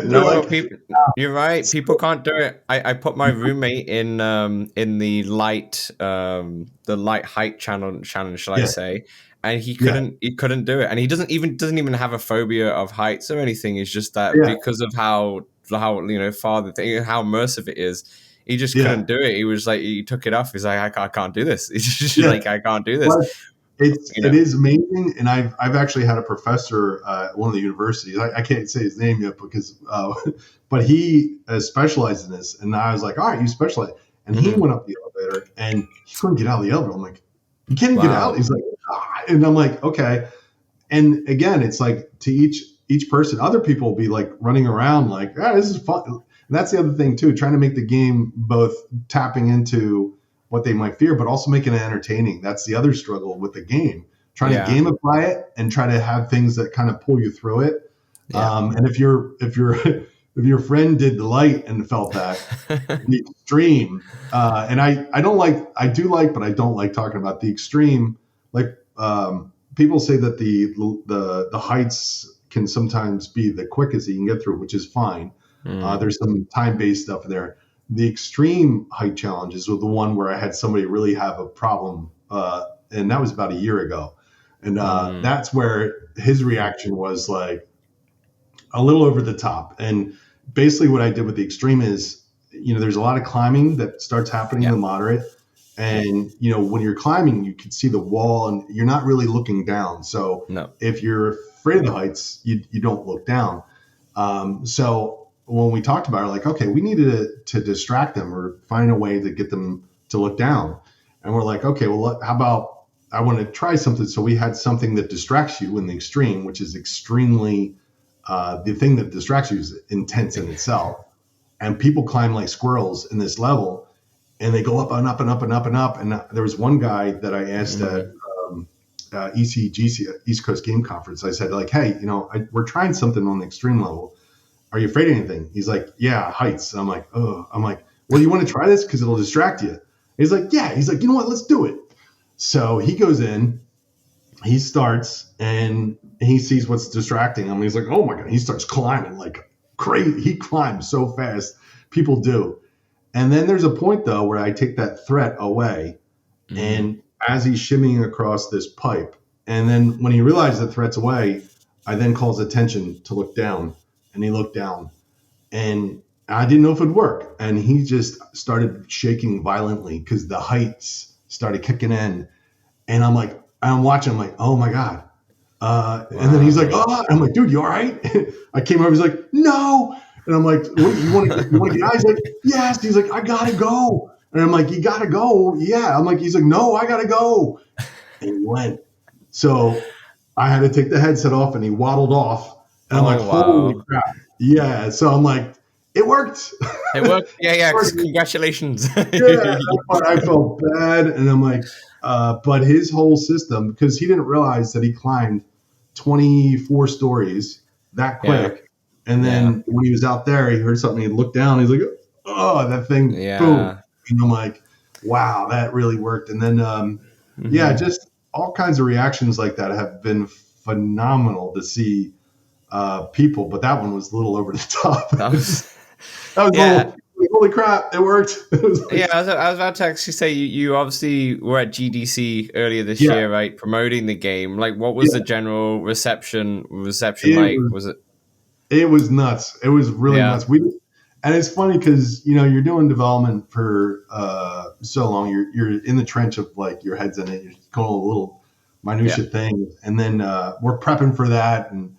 No,
like,
people, you're right. People can't do it. I put my roommate in the light height challenge, shall I say, and he couldn't do it. And he doesn't even have a phobia of heights or anything. It's just that because of how far the thing, how immersive it is, he just couldn't do it. He was like, he took it off. He's like, I can't do this. He's just like, I can't do this.
Well, it is amazing, and I've actually had a professor at one of the universities. I can't say his name yet because, but he specialized in this, and I was like, all right, you specialize, and he went up the elevator, and he couldn't get out of the elevator. I'm like, you can't even get out. He's like, and I'm like, okay, and again, it's like to each person, other people will be like running around like, this is fun, and that's the other thing too, trying to make the game both tapping into what they might fear, but also making it entertaining. That's the other struggle with the game, trying to gamify it and try to have things that kind of pull you through it. And if your friend did the light and felt that the extreme, and I do like, but I don't like talking about the extreme. Like people say that the heights can sometimes be the quickest you can get through, which is fine. There's some time-based stuff there. The extreme height challenges were the one where I had somebody really have a problem, and that was about a year ago. And that's where his reaction was like a little over the top. And basically what I did with the extreme is, there's a lot of climbing that starts happening in the moderate. And, when you're climbing, you can see the wall and you're not really looking down. So if you're afraid of the heights, you don't look down. So when we talked about it, like, okay, we needed to distract them or find a way to get them to look down. And we're like, okay, well, how about I want to try something. So we had something that distracts you in the extreme, which is extremely, the thing that distracts you is intense in itself. And people climb like squirrels in this level and they go up and up and up and up and up. And there was one guy that I asked at ECGC, East Coast Game Conference. I said like, hey, we're trying something on the extreme level. Are you afraid of anything? He's like, yeah, heights. And I'm like, oh. I'm like, well, you want to try this? Because it'll distract you. He's like, yeah. He's like, you know what? Let's do it. So he goes in, he starts, and he sees what's distracting him. He's like, oh my God. He starts climbing like crazy. He climbs so fast. People do. And then there's a point, though, where I take that threat away. And as he's shimmying across this pipe, and then when he realizes the threat's away, I then call his attention to look down. And he looked down, and I didn't know if it would work. And he just started shaking violently because the heights started kicking in. And I'm like, I'm watching. I'm like, oh my God. And then he's like, oh. I'm like, dude, you all right? I came over. He's like, no. And I'm like, what, you want to get out? He's like, yes. He's like, I gotta go. And I'm like, you gotta go? Yeah. I'm like, he's like, no, I gotta go. And he went. So I had to take the headset off, and he waddled off. And I'm like, holy crap. Yeah. So I'm like, it worked.
It worked. Yeah. Congratulations.
Yeah. I felt bad. And I'm like, but his whole system, because he didn't realize that he climbed 24 stories that quick. Yeah. And then when he was out there, he heard something. He looked down. He's like, oh, that thing.
Yeah.
Boom. And I'm like, wow, that really worked. And then, just all kinds of reactions like that have been phenomenal to see. People, but that one was a little over the top. That was a little, holy crap, it worked.
I was about to actually say, you obviously were at GDC earlier this year, right, promoting the game. Like, what was the general reception like? Was it?
It was nuts. It was really nuts. And it's funny because you're doing development for so long. You're in the trench of like your head's in it. You're going a little minutia thing, and then we're prepping for that. And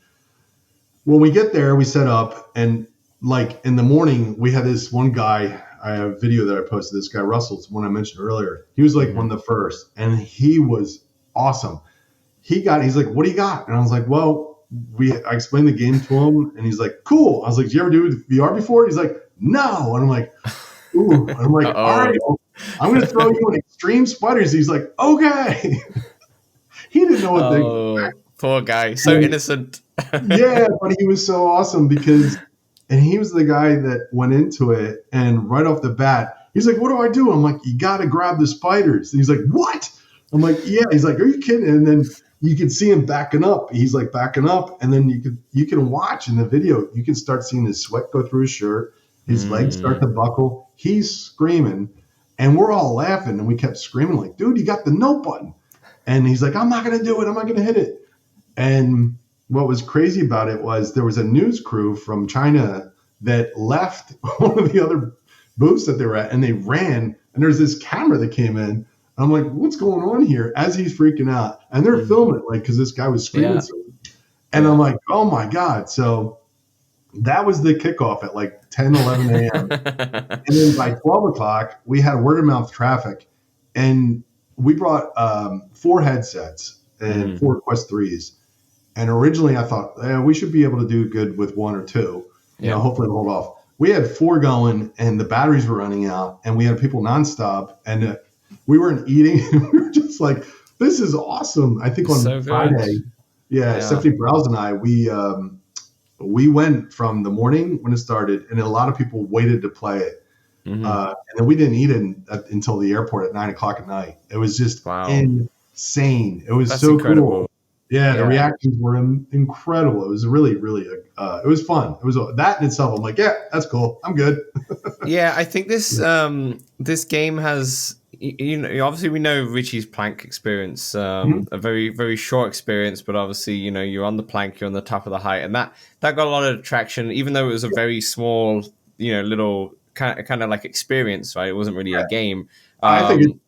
when we get there, we set up, and like in the morning, we had this one guy. I have a video that I posted. This guy Russell, it's one I mentioned earlier. He was like one of the first, and he was awesome. He's like, what do you got? And I was like, well, I explained the game to him, and he's like, cool. I was like, did you ever do VR before? He's like, no. And I'm like, ooh. And I'm like, all right, I'm going to throw you in extreme spiders. He's like, okay. He didn't know what they.
Poor guy, so innocent.
Yeah, but he was so awesome and he was the guy that went into it, and right off the bat, he's like, what do I do? I'm like, you got to grab the spiders. And he's like, what? I'm like, yeah. He's like, are you kidding? And then you can see him backing up. He's like backing up, and then you can watch in the video. You can start seeing his sweat go through his shirt. His legs start to buckle. He's screaming, and we're all laughing, and we kept screaming like, dude, you got the note button. And he's like, I'm not going to do it. I'm not going to hit it. And what was crazy about it was there was a news crew from China that left one of the other booths that they were at, and they ran, and there's this camera that came in. I'm like, what's going on here? As he's freaking out, and they're filming it, like, because this guy was screaming. And I'm like, oh my God. So that was the kickoff at like 10, 11 a.m. And then by 12 o'clock, we had word of mouth traffic, and we brought 4 headsets and 4 Quest 3s. And originally I thought, we should be able to do good with 1 or 2. You know, hopefully it'll hold off. We had 4 going, and the batteries were running out, and we had people nonstop, and we weren't eating. We were just like, this is awesome. I think on Friday, Stephanie Browse and I, we went from the morning when it started, and a lot of people waited to play it. And then we didn't eat it until the airport at 9 o'clock at night. It was just insane. It was so incredible. Cool. Yeah, the reactions were incredible. It was really, really, it was fun. It was that in itself. I'm like, yeah, that's cool. I'm good.
Yeah, I think this game has, you know, obviously we know Richie's plank experience, a very, very short experience, but obviously, you know, you're on the plank, you're on the top of the height, and that got a lot of traction, even though it was a very small, you know, little kind of like experience, right? It wasn't really a game.
I think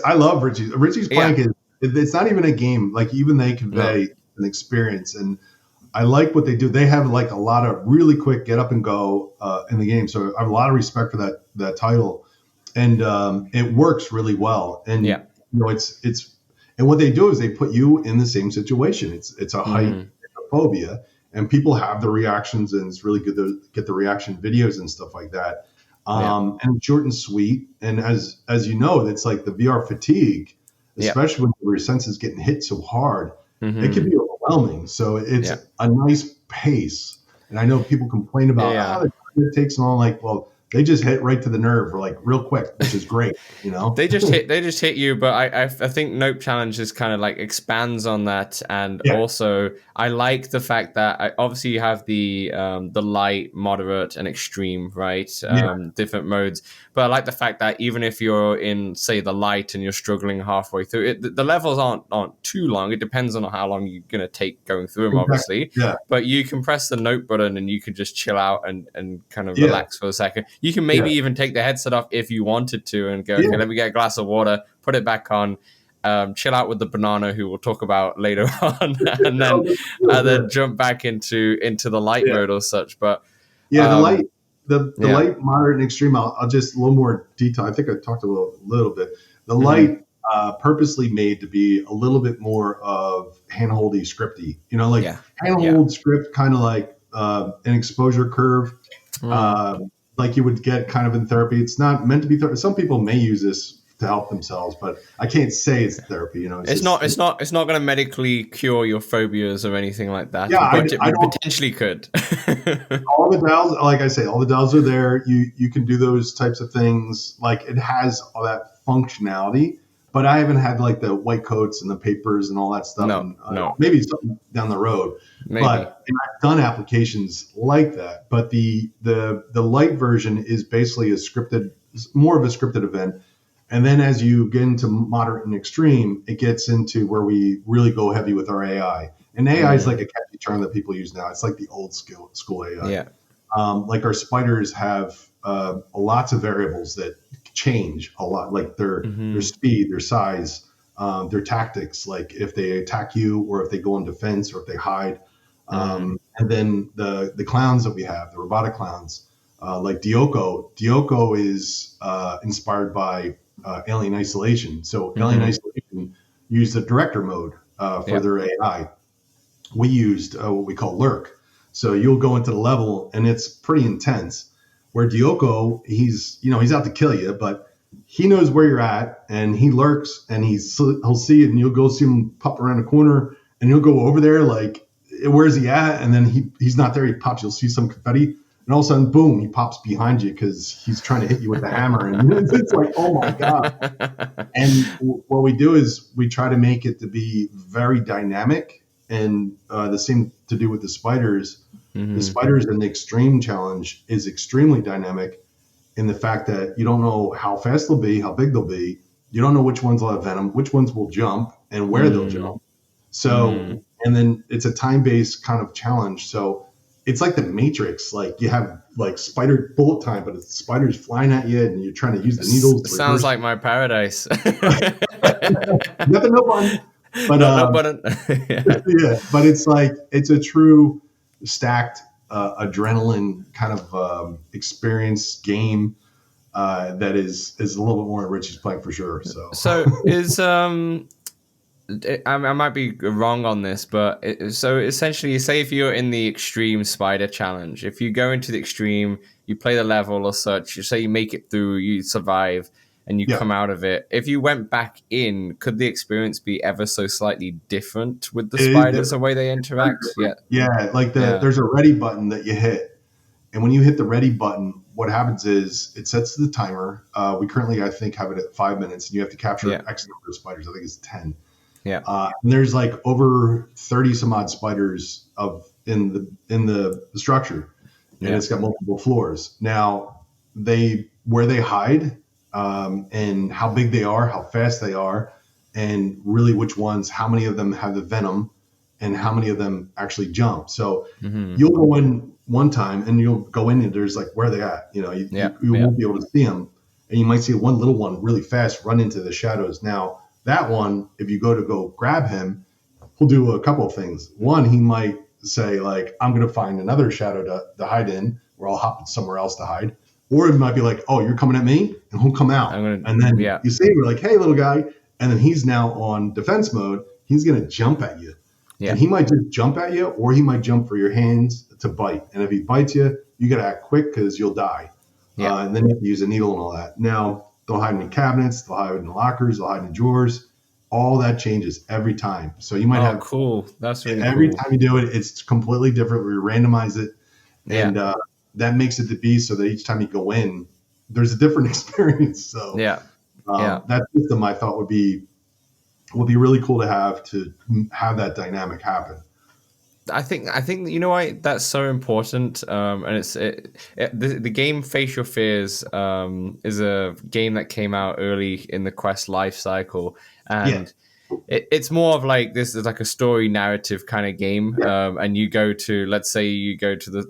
I love Richie's plank is. It's not even a game. Like, even they convey an experience, and I like what they do. They have like a lot of really quick get up and go in the game. So I have a lot of respect for that title, and it works really well. And you know, it's and what they do is they put you in the same situation. It's a height, it's a phobia, and people have the reactions, and it's really good to get the reaction videos and stuff like that. And it's short and sweet. And as you know, it's like the VR fatigue. Especially when your senses getting hit so hard, it can be overwhelming. So it's a nice pace. And I know people complain about it takes long. Like, well, they just hit right to the nerve, or like real quick, which is great. You know,
they just hit you. But I think Nope Challenge is kind of like expands on that, and also I like the fact that obviously you have the light, moderate, and extreme, right? Different modes. But I like the fact that even if you're in, say, the light and you're struggling halfway through it, the levels aren't too long. It depends on how long you're gonna take going through them, obviously. Yeah. But you can press the Nope button and you can just chill out and kind of relax for a second. You can maybe even take the headset off if you wanted to and go, okay, let me get a glass of water, put it back on, chill out with the banana, who we'll talk about later on, and then jump back into the light mode or such. But
the light, the light, moderate, and extreme. I'll just a little more detail. I think I talked a little bit. The light purposely made to be a little bit more of handholdy, scripty. You know, like handhold script, kind of like an exposure curve. Like you would get kind of in therapy. It's not meant to be therapy. Some people may use this to help themselves, but I can't say it's therapy. You know, it's not
going to medically cure your phobias or anything like that. Yeah, but it potentially could.
All the dials, like I say, all the dials are there. You can do those types of things. Like, it has all that functionality, but I haven't had like the white coats and the papers and all that stuff. No. Maybe something down the road. Maybe. But I've done applications like that. But the light version is basically more of a scripted event. And then as you get into moderate and extreme, it gets into where we really go heavy with our AI. And AI is like a catchy term that people use now. It's like the old school AI. Yeah. Like our spiders have lots of variables that change a lot, like their speed, their size, their tactics, like if they attack you or if they go in defense or if they hide. And then the clowns that we have, the robotic clowns, like Dioko. Dioko is inspired by Alien Isolation. So Alien Isolation used the director mode for their AI. We used what we call lurk. So you'll go into the level and it's pretty intense. Where Dioko, he's out to kill you, but he knows where you're at and he lurks and he'll see it and you'll go see him pop around the corner and he'll go over there like, where's he at? And then he's not there. He pops. You'll see some confetti, and all of a sudden, boom! He pops behind you because he's trying to hit you with the hammer, and it's like, oh my god! And what we do is we try to make it to be very dynamic, and the same to do with the spiders. The spiders in the extreme challenge is extremely dynamic in the fact that you don't know how fast they'll be, how big they'll be. You don't know which ones will have venom, which ones will jump, and where they'll jump. So. And then it's a time-based kind of challenge. So it's like the Matrix. Like you have like spider bullet time, but it's spiders flying at you and you're trying to use the needles.
Sounds like my paradise.
Nothing no fun. But, yeah, but it's a true stacked adrenaline kind of experience game that is a little bit more enriching playing for sure.
So is I might be wrong on this, but so essentially, say if you're in the extreme spider challenge, if you go into the extreme, you play the level or such, you say you make it through, you survive, and you come out of it. If you went back in, could the experience be ever so slightly different with the spiders, the way they interact?
Yeah, like there's a ready button that you hit, and when you hit the ready button, what happens is it sets the timer. We currently, I think, have it at 5 minutes, and you have to capture X number of spiders. I think it's 10.
Yeah.
And there's like over 30 some odd spiders in the structure, and it's got multiple floors. Now where they hide, and how big they are, how fast they are, and really which ones, how many of them have the venom, and how many of them actually jump. So you'll go in one time and you'll go in and there's like where they at. You won't be able to see them, and you might see one little one really fast run into the shadows. Now. That one, if you go grab him, he'll do a couple of things. One, he might say, like, I'm going to find another shadow to hide in, or I'll hop somewhere else to hide. Or it might be like, oh, you're coming at me? And he'll come out. And then you see him, you're like, hey, little guy. And then he's now on defense mode. He's going to jump at you. Yeah. And he might just jump at you, or he might jump for your hands to bite. And if he bites you, you got to act quick because you'll die. Yeah. And then you have to use a needle and all that. Now, they'll hide in cabinets, they'll hide in lockers, they'll hide in drawers. All that changes every time. So you might have
cool. That's really
every time you do it, it's completely different. We randomize it, and that makes it to be so that each time you go in, there's a different experience. So that system I thought would be really cool to have that dynamic happen.
I think you know why that's so important, and the game Face Your Fears is a game that came out early in the Quest life cycle, and it's more of like this is like a story narrative kind of game, and you go to, let's say you go to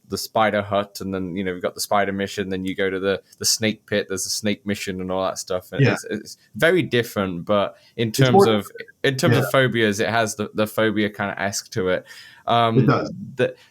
the spider hut, and then you've got the spider mission, then you go to the snake pit, there's a snake mission and all that stuff, and it's very different, but in terms of phobias, it has the phobia kind of esque to it.
It does.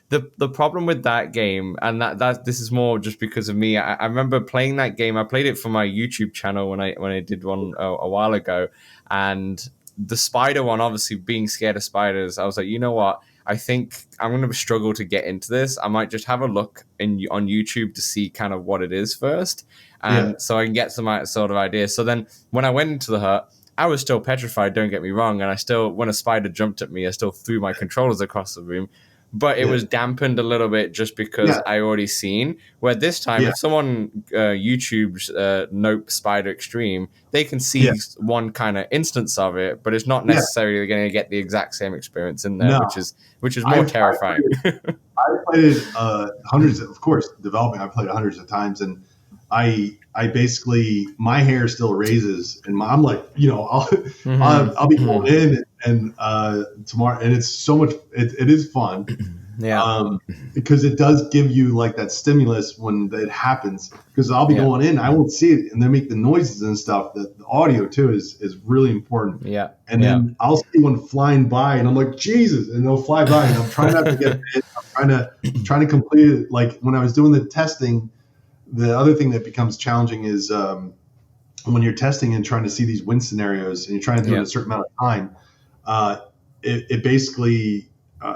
The problem with that game, and that this is more just because of me, I remember playing that game. I played it for my YouTube channel when I did one a while ago, and the spider one, obviously being scared of spiders, I was like, you know what? I think I'm going to struggle to get into this. I might just have a look on YouTube to see kind of what it is first, and so I can get some sort of idea. So then when I went into the hut, I was still petrified, don't get me wrong, and I still, when a spider jumped at me, I still threw my controllers across the room, but it was dampened a little bit just because I already seen, where this time, if someone YouTubes Nope Spider Extreme, they can see one kind of instance of it, but it's not necessarily going to get the exact same experience in there, which is more terrifying.
I played it hundreds, of course, developing, I played it hundreds of times, and I basically, my hair still raises, and I'm like, I'll be going in and tomorrow, and it's so much, it is fun. Because it does give you like that stimulus when it happens, because I'll be going in, I won't see it, and they make the noises and stuff. The audio too is really important. And then I'll see one flying by, and I'm like, Jesus, and they'll fly by, and I'm trying not to get hit. I'm trying to complete it. Like when I was doing the testing, the other thing that becomes challenging is when you're testing and trying to see these win scenarios and you're trying to do it in a certain amount of time, it basically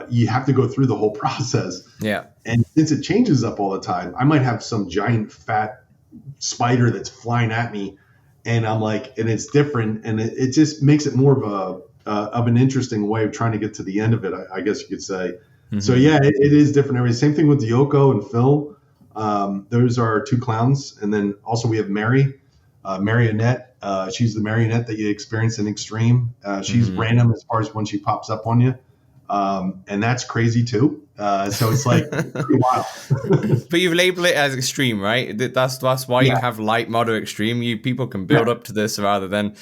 you have to go through the whole process.
Yeah.
And since it changes up all the time, I might have some giant fat spider that's flying at me, and I'm like, and it's different, and it just makes it more of an interesting way of trying to get to the end of it, I guess you could say. Mm-hmm. So yeah, it is different. Same thing with Yoko and Phil. Those are two clowns, and then also we have Marionette. She's the marionette that you experience in Extreme. She's random as far as when she pops up on you, and that's crazy too. So it's like pretty wild.
But you've labeled it as Extreme, right? That's why you have light, moderate, extreme. People can build up to this rather than.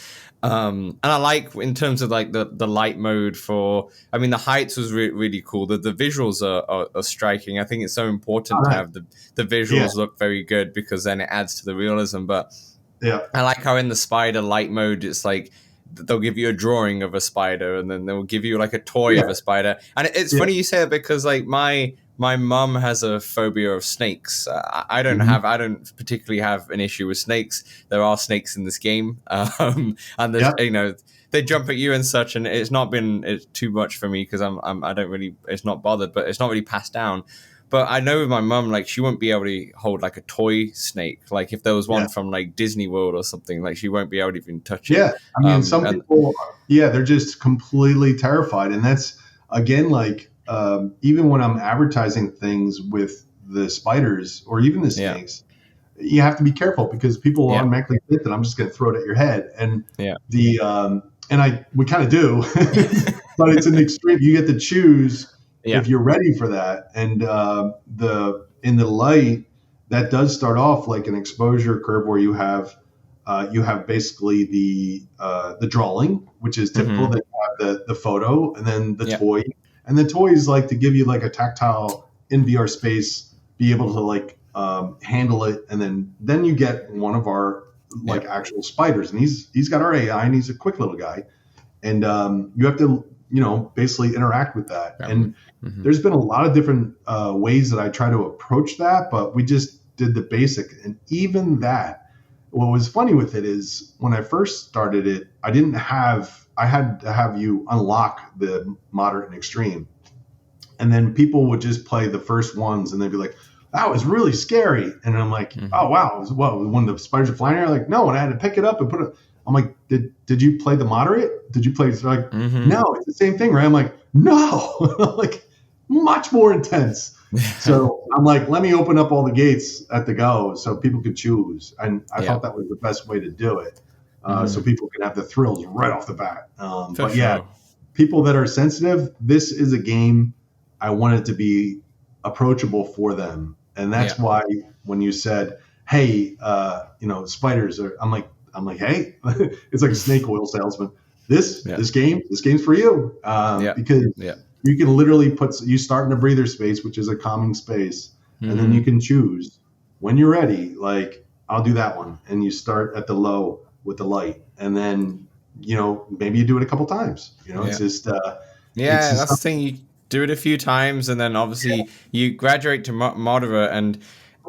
And I like in terms of like the light mode the heights was really cool. The visuals are striking. I think it's so important to have the visuals look very good because then it adds to the realism. But I like how in the spider light mode, it's like they'll give you a drawing of a spider and then they'll give you like a toy of a spider. And it's funny you say it because like my mum has a phobia of snakes. I don't particularly have an issue with snakes. There are snakes in this game, and there's, they jump at you and such. And it's not been too much for me because I don't really. It's not bothered, but it's not really passed down. But I know with my mum, like she won't be able to hold like a toy snake. Like if there was one from like Disney World or something, like she won't be able to even touch it.
Yeah, I mean, some people, they're just completely terrified, and that's again like. Even when I'm advertising things with the spiders or even the snakes, you have to be careful because people automatically think that I'm just going to throw it at your head. And we kind of do, but it's an extreme. You get to choose if you're ready for that. And in the light, that does start off like an exposure curve where you have basically the drawing, which is typical. That you have the photo and then the toy. And the toys like to give you like a tactile in VR space, be able to like handle it, and then you get one of our like actual spiders, and he's got our AI, and he's a quick little guy, and you have to basically interact with that. And there's been a lot of different ways that I try to approach that, but we just did the basic, and even that. What was funny with it is when I first started it, I had to have you unlock the moderate and extreme. And then people would just play the first ones and they'd be like, that was really scary. And I'm like, oh, wow. When the spiders are flying here? Like, no, and I had to pick it up and put it. I'm like, did you play the moderate? Did you play? Like, no, it's the same thing, right? I'm like, no, like much more intense. So I'm like, let me open up all the gates at the go so people could choose. And I thought that was the best way to do it. So people can have the thrills right off the bat. People that are sensitive, this is a game I want it to be approachable for them. And that's why when you said, hey, spiders are, I'm like, hey, it's like a snake oil salesman. This game's for you. Because you can literally you start in a breather space, which is a calming space. And then you can choose when you're ready, like I'll do that one. And you start at the low with the light, and then maybe you do it a couple times. It's just
that's the thing. You do it a few times, and then obviously you graduate to moderate. And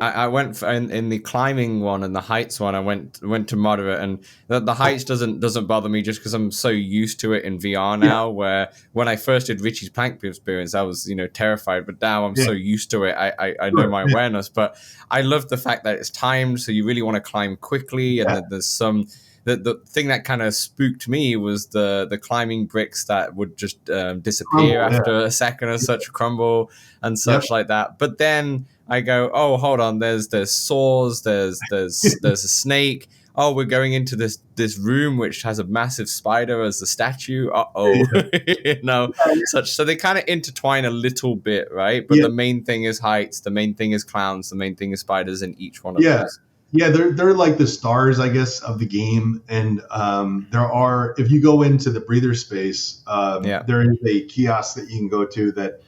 I went in the climbing one and the heights one. I went to moderate, and the heights doesn't bother me just because I'm so used to it in VR now. Where when I first did Richie's plank experience, I was terrified, but now I'm so used to it. I know my awareness, but I love the fact that it's timed, so you really want to climb quickly, and that there's some. The thing that kind of spooked me was the climbing bricks that would just disappear after a second or such, crumble and such like that. But then I go, oh, hold on, there's saws, there's a snake. Oh, we're going into this room which has a massive spider as the statue. Such. So they kind of intertwine a little bit, right? But the main thing is heights, the main thing is clowns, the main thing is spiders in each one of those.
Yeah, they're like the stars, I guess, of the game. And there are, if you go into the breather space, there is a kiosk that you can go to that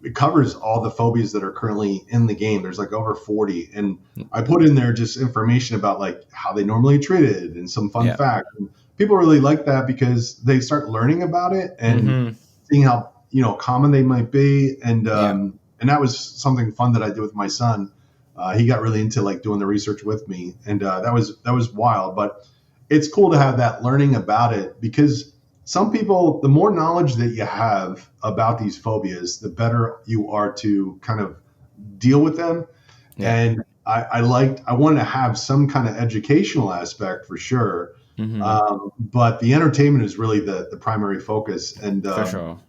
it covers all the phobias that are currently in the game. There's like over 40. And I put in there just information about like how they normally treat it and some fun facts. And people really like that because they start learning about it and seeing how common they might be. And that was something fun that I did with my son. He got really into like doing the research with me, and that was wild. But it's cool to have that learning about it, because some people, the more knowledge that you have about these phobias, the better you are to kind of deal with them.
Yeah.
And I wanted to have some kind of educational aspect for sure. But the entertainment is really the primary focus. And
For sure.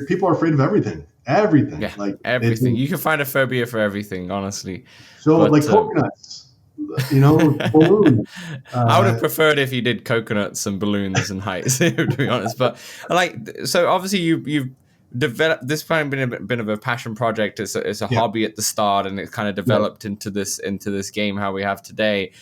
people are afraid of everything. Everything.
Yeah,
Like
everything. You can find a phobia for everything, honestly.
So
But,
like coconuts, balloons.
I would have preferred if you did coconuts and balloons and heights, to be honest. But so obviously you've developed this, kind of been of a passion project. It's a hobby at the start, and it kind of developed into this game how we have today.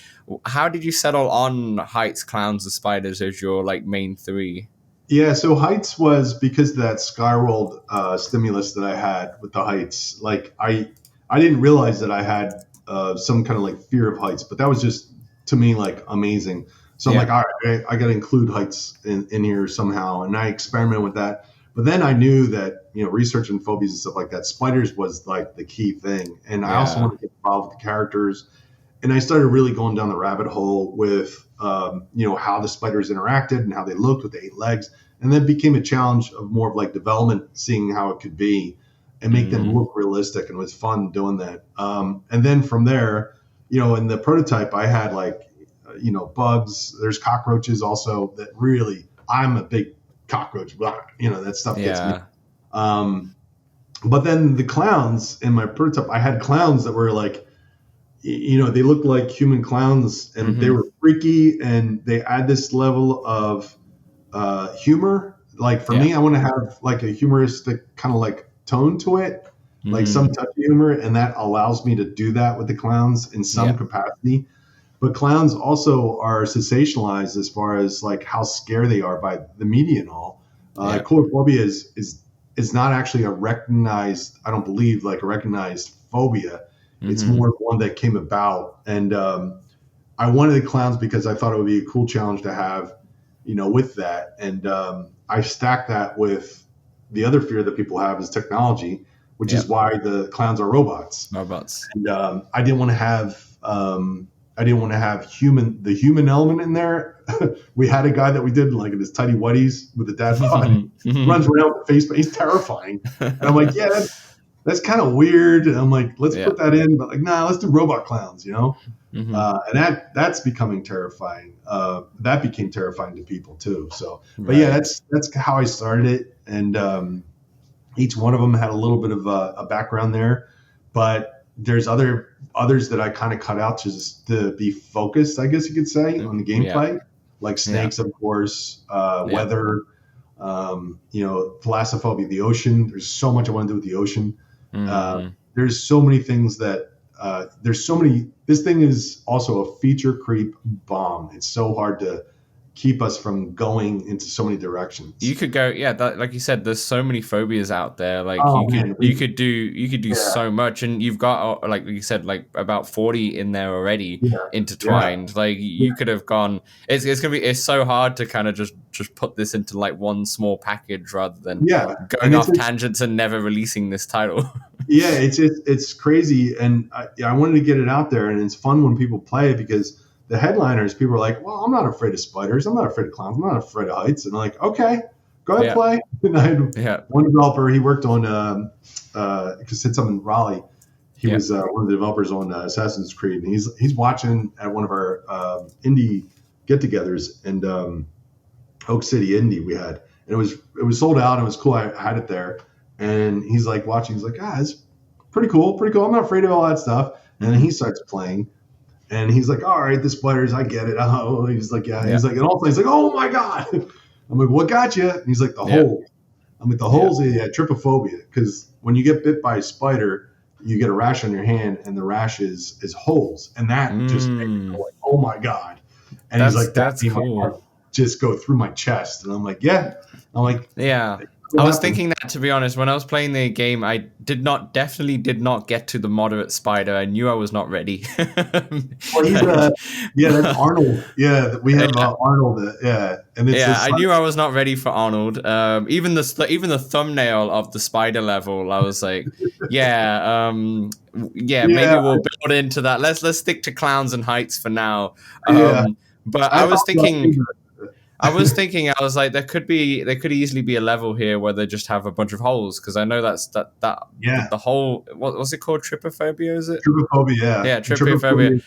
How did you settle on heights, clowns, and spiders as your like main three?
Yeah, so heights was because of that Skyworld stimulus that I had with the heights. Like I didn't realize that I had some kind of like fear of heights, but that was just to me like amazing. So I'm like, all right, I got to include heights in here somehow, and I experimented with that. But then I knew that researching phobias and stuff like that, spiders was like the key thing, and I also wanted to get involved with the characters, and I started really going down the rabbit hole with how the spiders interacted and how they looked with the 8 legs. And then it became a challenge of more of like development, seeing how it could be and make them look realistic. And it was fun doing that. And then from there, in the prototype, I had like, bugs. There's cockroaches also that really, I'm a big cockroach, that stuff gets me. But then the clowns in my prototype, I had clowns that were like, they looked like human clowns, and they were freaky, and they add this level of humor. Like for me, I want to have like a humoristic kind of like tone to it, like some touch of humor, and that allows me to do that with the clowns in some capacity. But clowns also are sensationalized as far as like how scared they are by the media and all. Coulrophobia is not actually a recognized, I don't believe, like a recognized phobia. It's more one that came about. And I wanted the clowns because I thought it would be a cool challenge to have, with that. And I stacked that with the other fear that people have is technology, which is why the clowns are robots. And I didn't want to have the human element in there. We had a guy that we did like in his tidy whities with a dad bod, runs around with a face, but he's terrifying. And I'm like, that's kind of weird. And I'm like, let's put that in, but like, nah, let's do robot clowns, and that's becoming terrifying. That became terrifying to people too. So, but that's how I started it. And each one of them had a little bit of a background there, but there's others that I kind of cut out just to be focused, I guess you could say, on the gameplay, like snakes, of course, weather, thalassophobia, the ocean. There's so much I want to do with the ocean. There's so many things that this thing is also a feature creep bomb. It's so hard to keep us from going into so many directions.
You could go, like you said, there's so many phobias out there. Like you could do so much, and you've got, like you said, like about 40 in there already intertwined. Like you could have gone. It's so hard to kind of just put this into like one small package rather than going off tangents and never releasing this title.
It's crazy, and I wanted to get it out there, and it's fun when people play it because the headliners, people are like, well, I'm not afraid of spiders. I'm not afraid of clowns. I'm not afraid of heights. And I'm like, okay, go ahead, play. And I had one developer, he worked on, because it's something in Raleigh. He was one of the developers on Assassin's Creed. And he's watching at one of our indie get-togethers in Oak City, Indie we had. And it was sold out. It was cool. I had it there. And he's like watching. He's like, it's pretty cool. I'm not afraid of all that stuff. And then he starts playing. And he's like, all right, the spiders, I get it. Oh, he's like, He's like, and also he's like, oh my God. I'm like, what got you? And he's like, the hole. I'm like, the hole's trypophobia. Because when you get bit by a spider, you get a rash on your hand, and the rash is holes. And that just made me go like, oh my God. And he's like, that's cool. My heart just go through my chest. And I'm like,
I was thinking that, to be honest, when I was playing the game, I definitely did not get to the moderate spider. I knew I was not ready.
Well, that's Arnold. Yeah, we have Arnold. And it's
I knew I was not ready for Arnold. Even the thumbnail of the spider level, I was like, maybe we'll build into that. Let's stick to clowns and heights for now.
Yeah.
But I was thinking, I was like, there could easily be a level here where they just have a bunch of holes, because I know the whole, what's it called, trypophobia, is it?
Trypophobia,
Yeah, trypophobia.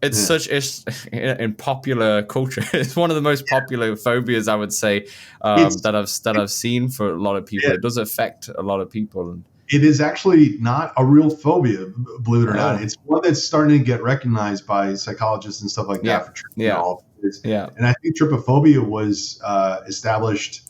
It's in popular culture. It's one of the most popular phobias, I would say, that I've seen for a lot of people. It does affect a lot of people.
It is actually not a real phobia, believe it or not. It's one that's starting to get recognized by psychologists and stuff like that for treatment. And I think trypophobia was established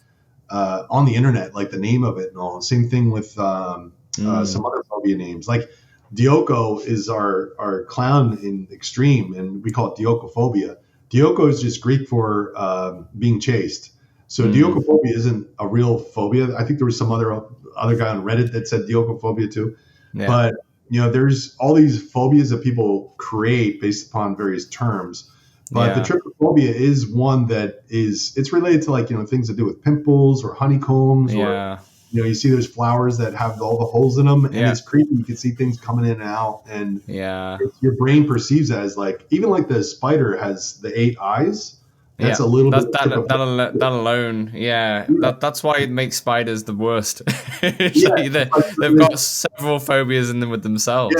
on the internet, like the name of it and all. Same thing with some other phobia names. Like Dioko is our clown in Extreme, and we call it Diokophobia. Dioko is just Greek for being chased. So Diokophobia isn't a real phobia. I think there was some other guy on Reddit that said Diokophobia too. Yeah. But there's all these phobias that people create based upon various terms. But the trypophobia is one that it's related to, like, things to do with pimples or honeycombs, or you see those flowers that have all the holes in them, and it's creepy. You can see things coming in and out, and your brain perceives that as, like, even like the spider has the 8 eyes. That's a little bit
that alone. That's why it makes spiders the worst. They've got several phobias in them with themselves.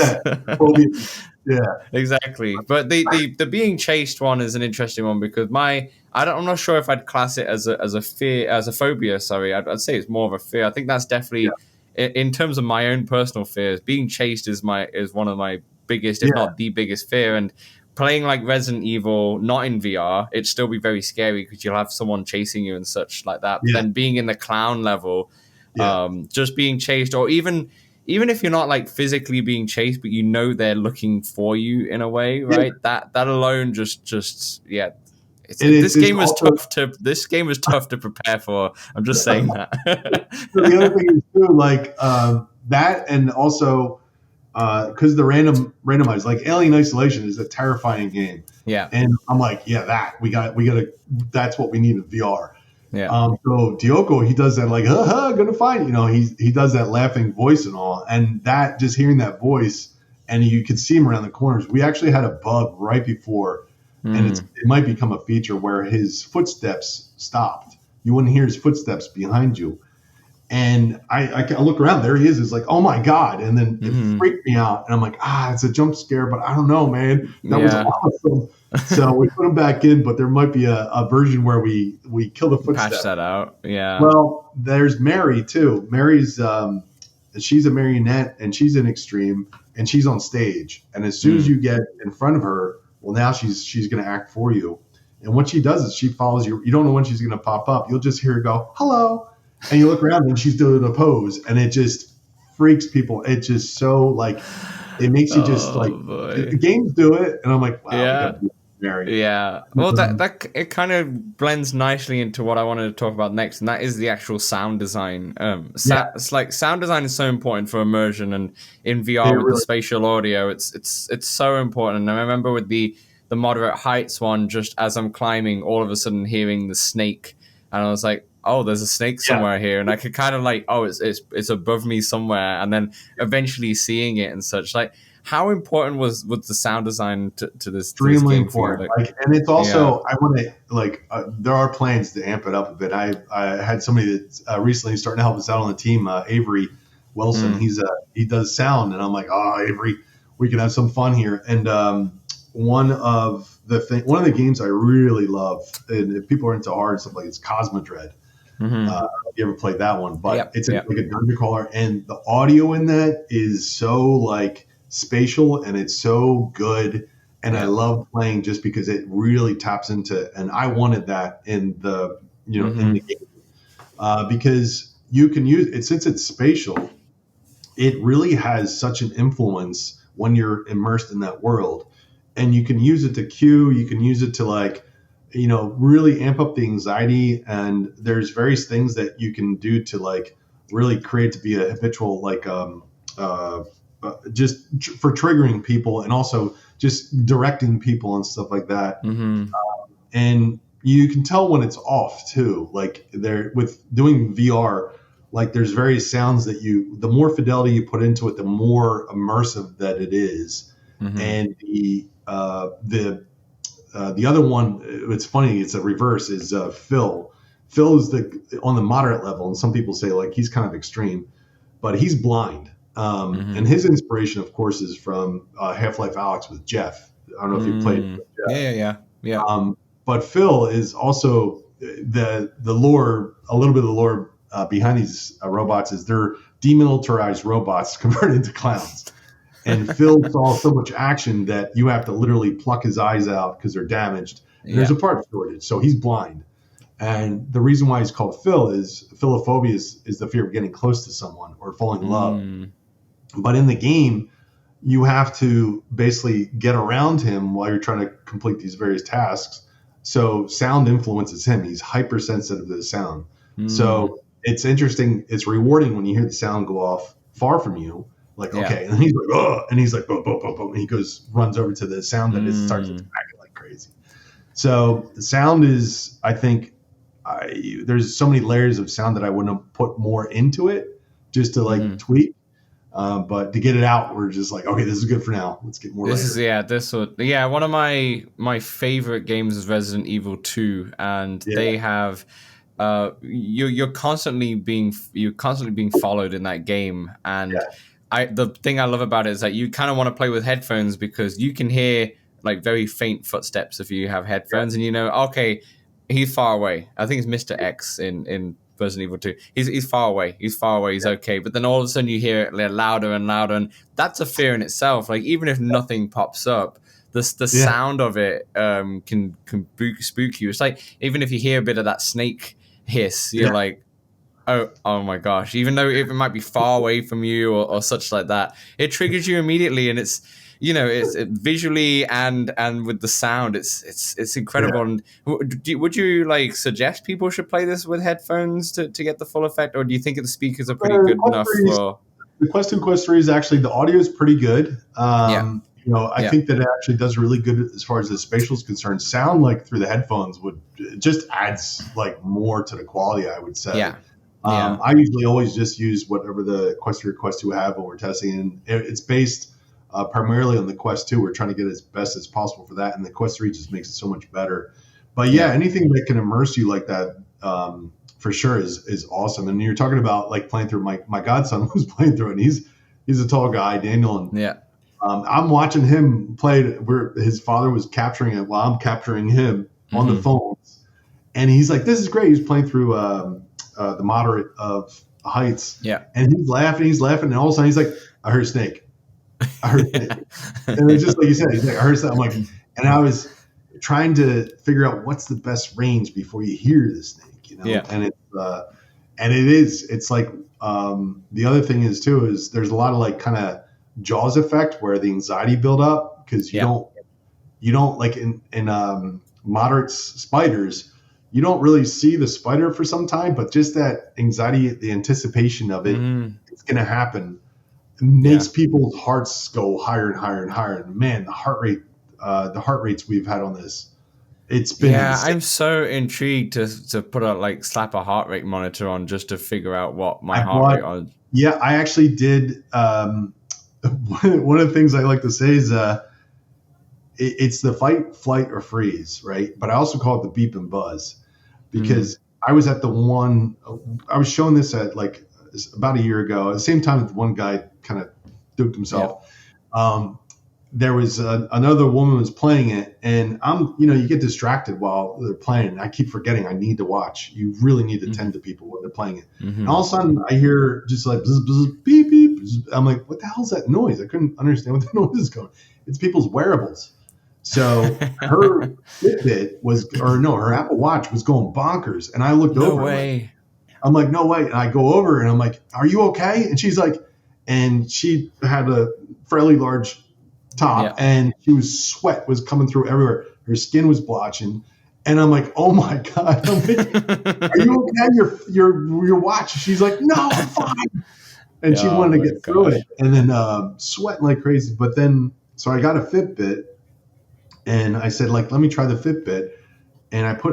Yeah,
exactly. But the being chased one is an interesting one, because I'm not sure if I'd class it as a fear, as a phobia. Sorry, I'd say it's more of a fear. I think that's definitely in terms of my own personal fears. Being chased is one of my biggest, if not the biggest fear. And playing like Resident Evil, not in VR, it'd still be very scary because you'll have someone chasing you and such like that. But then being in the clown level, just being chased, or even if you're not like physically being chased, but they're looking for you in a way, right? That alone just this game was tough to prepare for. I'm just saying that.
So the other thing is too, like that, and also because the randomized, like Alien Isolation is a terrifying game.
Yeah.
And I'm like, we gotta that's what we need in VR.
Yeah.
So Dioko, he does that, like, gonna find he does that laughing voice and all, and that, just hearing that voice, and you could see him around the corners. We actually had a bug right before, and it might become a feature where his footsteps stopped. You wouldn't hear his footsteps behind you. And I look around, there he is. It's like, oh my God. And then it freaked me out. And I'm like, it's a jump scare, but I don't know, man. That was awesome. So we put him back in, but there might be a version where we kill the footsteps.
Patch that out. Yeah.
Well, there's Mary too. Mary's, she's a marionette, and she's in Extreme, and she's on stage. And as soon as you get in front of her, well, now she's going to act for you. And what she does is she follows you. You don't know when she's going to pop up. You'll just hear her go, hello. And you look around and she's doing a pose, and it just freaks people. It's just so, like, it makes you just the games do it. And I'm like, wow.
Yeah. Well, that it kind of blends nicely into what I wanted to talk about next, and that is the actual sound design. It's like sound design is so important for immersion, and in VR with the spatial audio, it's so important. And I remember with the moderate heights one, just as I'm climbing, all of a sudden hearing the snake, and I was like, oh, there's a snake somewhere here, and I could kind of like, it's above me somewhere, and then eventually seeing it and such. Like, how important was the sound design to this?
Extremely important. And it's also, I want to there are plans to amp it up a bit. I had somebody that's recently starting to help us out on the team, Avery Wilson. He does sound, and I'm like, Avery, we can have some fun here. And one of the games I really love, and if people are into horror and stuff, like, it's Cosmodread. If you ever played that one, but it's like a dungeon crawler, and the audio in that is so like spatial, and it's so good, and I love playing just because it really taps into, and I wanted that in the in the game, because you can use it, since it's spatial, it really has such an influence when you're immersed in that world, and you can use it to cue, you can use it to, like, really amp up the anxiety. And there's various things that you can do to, like, really create to be a habitual, like, just for triggering people, and also just directing people and stuff like that. And you can tell when it's off too. Like, with doing VR, like there's various sounds that the more fidelity you put into it, the more immersive that it is.
Mm-hmm.
And the other one, it's funny, it's a reverse, is Phil. Phil is on the moderate level, and some people say like he's kind of extreme, but he's blind. And his inspiration, of course, is from Half-Life Alyx with Jeff. I don't know if you played with Jeff.
Yeah.
But Phil is also the lore, a little bit of the lore behind these robots is they're demilitarized robots converted into clowns. And Phil saw so much action that you have to literally pluck his eyes out because they're damaged. And there's a part shortage, so he's blind. And the reason why he's called Phil is philophobia is the fear of getting close to someone or falling in love. But in the game, you have to basically get around him while you're trying to complete these various tasks. So sound influences him. He's hypersensitive to the sound. So it's interesting. It's rewarding when you hear the sound go off far from you. Like, okay. And he's like, oh, and he's like, boom, boom, boom, boom. And he runs over to the sound that starts attacking like crazy. So the sound is, I think, there's so many layers of sound that I wouldn't have put more into it just to like tweak. But to get it out, we're just like, okay, this is good for now. Let's get more.
One of my favorite games is Resident Evil 2, and they have you're constantly being followed in that game, and the thing I love about it is that you kind of want to play with headphones because you can hear like very faint footsteps if you have headphones, and you know, okay, he's far away. I think it's Mr. X in Resident Evil 2. He's far away. He's okay. But then all of a sudden you hear it louder and louder, and that's a fear in itself. Like even if nothing pops up, the sound of it can spook you. It's like even if you hear a bit of that snake hiss, you're like, oh my gosh. Even though it might be far away from you or such like that, it triggers you immediately, and it's, you know, it's visually and with the sound, it's incredible. And would you like suggest people should play this with headphones to get the full effect, or do you think the speakers are pretty good enough for?
The Quest 2 and Quest 3 is actually, the audio is pretty good. You know, I think that it actually does really good as far as the spatial is concerned. Sound like through the headphones just adds like more to the quality, I would say. I usually always just use whatever the Quest 3 or Quest 2 have when we're testing, and it's based primarily on the Quest 2. We're trying to get as best as possible for that, and the Quest 3 just makes it so much better. But anything that can immerse you like that, for sure is awesome. And you're talking about like playing through, my godson was playing through it, and he's a tall guy, Daniel, and I'm watching him play it where his father was capturing it while I'm capturing him on the phones, and he's like, this is great. He's playing through the moderate of heights, and he's laughing, and all of a sudden he's like, I heard a snake. And it's just like you said, he's like, I heard something. I'm like, and I was trying to figure out what's the best range before you hear the snake, you know? And it's like, the other thing is too, is there's a lot of like kind of Jaws effect where the anxiety build up because you don't like in moderate spiders, you don't really see the spider for some time, but just that anxiety, the anticipation of it, it's going to happen, makes people's hearts go higher and higher and higher. And man, the heart rates we've had on this, it's been insane.
I'm so intrigued to put slap a heart rate monitor on just to figure out what my heart rate on.
Yeah, I actually did. One of the things I like to say is it's the fight, flight, or freeze, right? But I also call it the beep and buzz because I was at I was showing this at like about a year ago, at the same time that the one guy kind of duped himself. There was another woman was playing it, and you get distracted while they're playing. And I keep forgetting I need to watch. You really need to tend to people when they're playing it. And all of a sudden I hear just like bzz, bzz, beep, beep. Bzz. I'm like, what the hell is that noise? I couldn't understand what the noise is going. It's people's wearables. So her Fitbit her Apple Watch was going bonkers. And I looked over.
No way.
I'm like, no way. And I go over and I'm like, are you okay? And she's like, and she had a fairly large top, and sweat was coming through everywhere. Her skin was blotching, and I'm like, oh my god! I'm like, are you okay? Your watch? She's like, no, I'm fine. And she wanted to get through it, and then sweating like crazy. But then, so I got a Fitbit, and I said, like, let me try the Fitbit. And at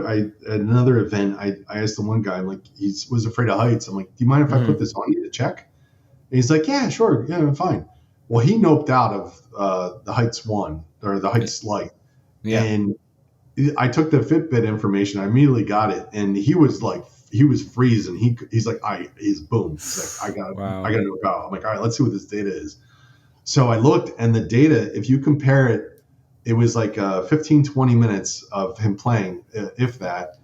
another event, I asked the one guy, I'm like, he was afraid of heights. I'm like, do you mind if I put this on you to check? And he's like, yeah, sure. Yeah, I'm fine. Well, he noped out of the Heights 1 or the Heights Lite.
Yeah.
And I took the Fitbit information. I immediately got it. And he was freezing. He's like, he's boom. He's like, I got to nope out. I'm like, all right, let's see what this data is. So I looked, and the data, if you compare it, it was like 15, 20 minutes of him playing, if that.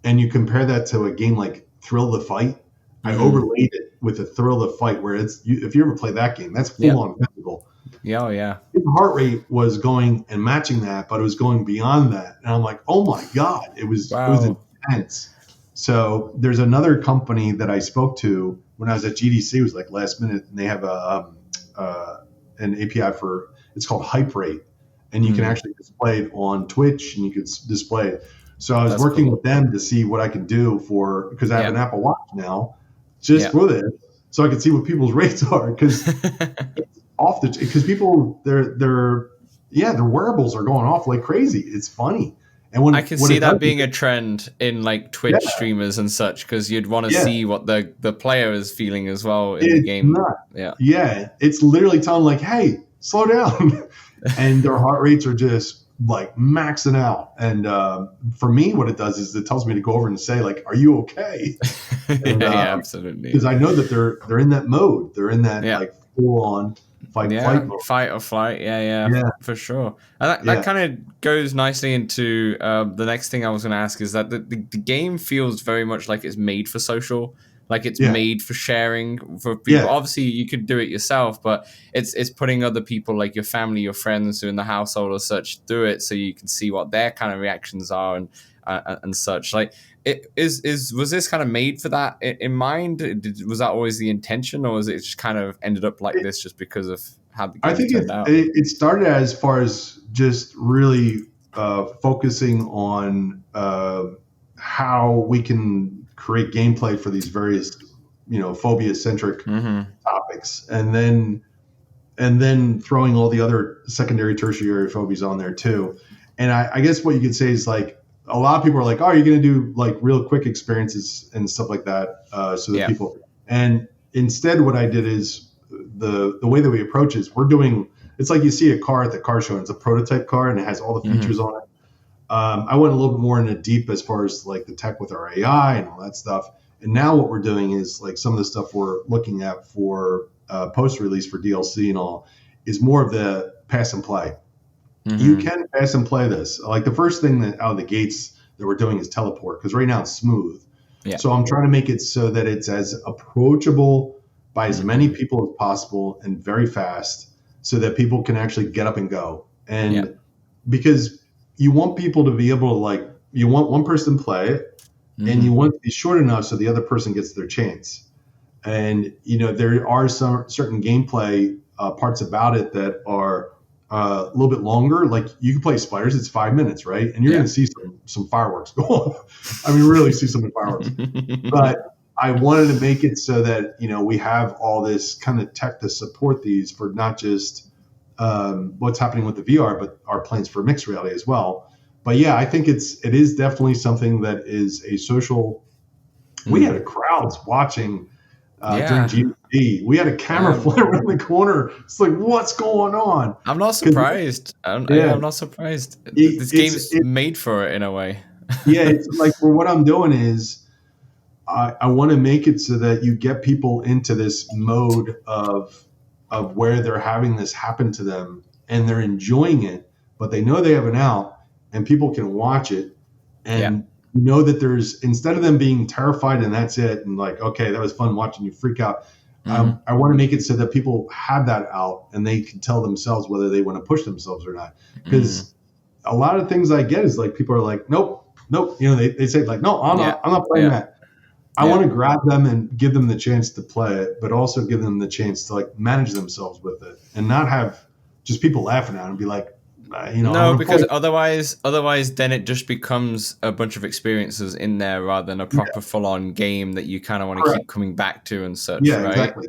And you compare that to a game like Thrill the Fight. I overlaid it with a Thrill the Fight, where if you ever play that game, that's full on physical.
Yeah, oh yeah.
His heart rate was going and matching that, but it was going beyond that. And I'm like, oh my God, it was intense. So there's another company that I spoke to when I was at GDC. It was like last minute, and they have an API for, it's called Hype Rate, and you can actually display it on Twitch, and you can display it. So I was working with them to see what I could do because I have an Apple Watch now, just for this, so I could see what people's rates are, because because people their wearables are going off like crazy. It's funny. And when
I can see that being a trend in like Twitch streamers and such, because you'd want to see what the player is feeling as well in the game.
Yeah, it's literally telling like, hey, slow down. And their heart rates are just like maxing out. And for me, what it does is it tells me to go over and say like, are you okay? And,
yeah, absolutely.
Because I know that they're in that mode. They're in that like full on flight mode.
Fight or flight. Yeah, for sure. And that kind of goes nicely into the next thing I was going to ask, is that the game feels very much like it's made for social. Like it's made for sharing for people. Yeah. Obviously, you could do it yourself, but it's putting other people, like your family, your friends who are in the household or such, through it, so you can see what their kind of reactions are and such. Like, was this kind of made for that in mind? Was that always the intention, or was it just kind of ended up like this just because of how the game turned out?
It started as far as just really focusing on how we can create gameplay for these various, phobia-centric topics, and then throwing all the other secondary, tertiary phobias on there too. And I guess what you could say is like, a lot of people are like, oh, you're going to do like real quick experiences and stuff like that. So that people, and instead what I did is the way that we approach is it's like you see a car at the car show, and it's a prototype car and it has all the features on it. I went a little bit more into deep as far as like the tech with our AI and all that stuff. And now what we're doing is like some of the stuff we're looking at for post-release for DLC and all is more of the pass and play. You can pass and play this. Like the first thing that out of the gates that we're doing is teleport, because right now it's smooth. Yeah. So I'm trying to make it so that it's as approachable by as many people as possible and very fast, so that people can actually get up and go. And because you want people to be able to you want one person to play it, and you want it to be short enough so the other person gets their chance. And, there are some certain gameplay parts about it that are a little bit longer. Like you can play spiders, it's 5 minutes, right? And you're going to see some fireworks go off. I mean, really see some fireworks. But I wanted to make it so that, we have all this kind of tech to support these for not just what's happening with the VR, but our plans for mixed reality as well. But yeah, I think it is definitely something that is a social. We had crowds watching during GDC. We had a camera fly around the corner. It's like, what's going on?
I'm not surprised. I'm not surprised. This game's made for it in a way.
Yeah, it's like, for what I'm doing is I want to make it so that you get people into this mode of where they're having this happen to them and they're enjoying it, but they know they have an out and people can watch it and know that there's, instead of them being terrified and that's it, and like, okay, that was fun watching you freak out. I want to make it so that people have that out and they can tell themselves whether they want to push themselves or not. Because a lot of things I get is like, people are like, nope. They say like, no, I'm not playing that. I want to grab them and give them the chance to play it, but also give them the chance to like manage themselves with it and not have just people laughing at it and be like,
no, because otherwise then it just becomes a bunch of experiences in there rather than a proper full-on game that you kind of want to keep coming back to and such.
Yeah,
right?
Exactly.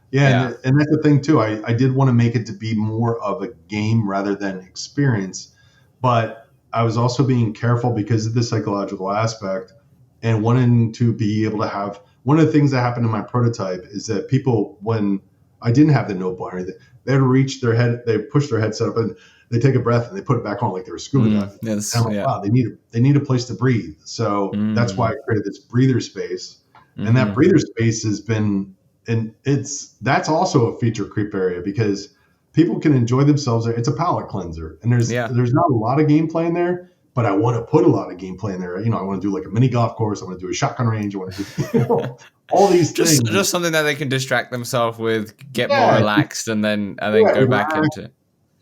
Yeah. And that's the thing too. I did want to make it to be more of a game rather than experience, but I was also being careful because of the psychological aspect and wanting to be able to have one of the things that happened in my prototype is that people, when I didn't have the note button, they'd reach their head, they push their headset up and they take a breath and they put it back on like they were scuba diving.
Yes,
and I'm like, wow, they need a place to breathe. So that's why I created this breather space. And that breather space has been, and that's also a feature creep area because people can enjoy themselves there. It's a palate cleanser, and there's not a lot of gameplay in there, but I want to put a lot of gameplay in there. I want to do like a mini golf course. I want to do a shotgun range. I want to do all these things.
Just something that they can distract themselves with, get more relaxed, and then go back into.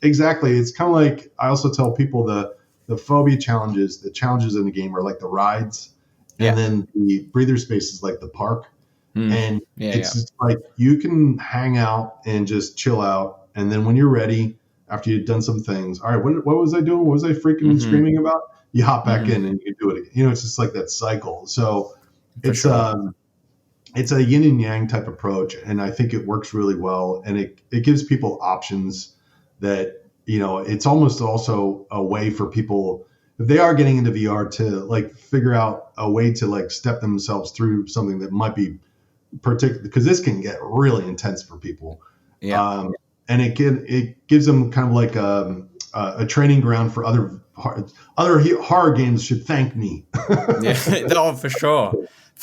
Exactly. It's kind of like I also tell people the phobia challenges. The challenges in the game are like the rides, and then the breather space is like the park. And it's just like you can hang out and just chill out. And then when you're ready, after you've done some things, all right, what was I doing? What was I freaking and screaming about? You hop back in and you do it again. It's just like that cycle. So it's a yin and yang type approach. And I think it works really well. And it gives people options that, it's almost also a way for people, if they are getting into VR, to like figure out a way to like step themselves through something that might be particular, because this can get really intense for people. And it gives them kind of like a training ground for other horror games should thank me.
No, for sure,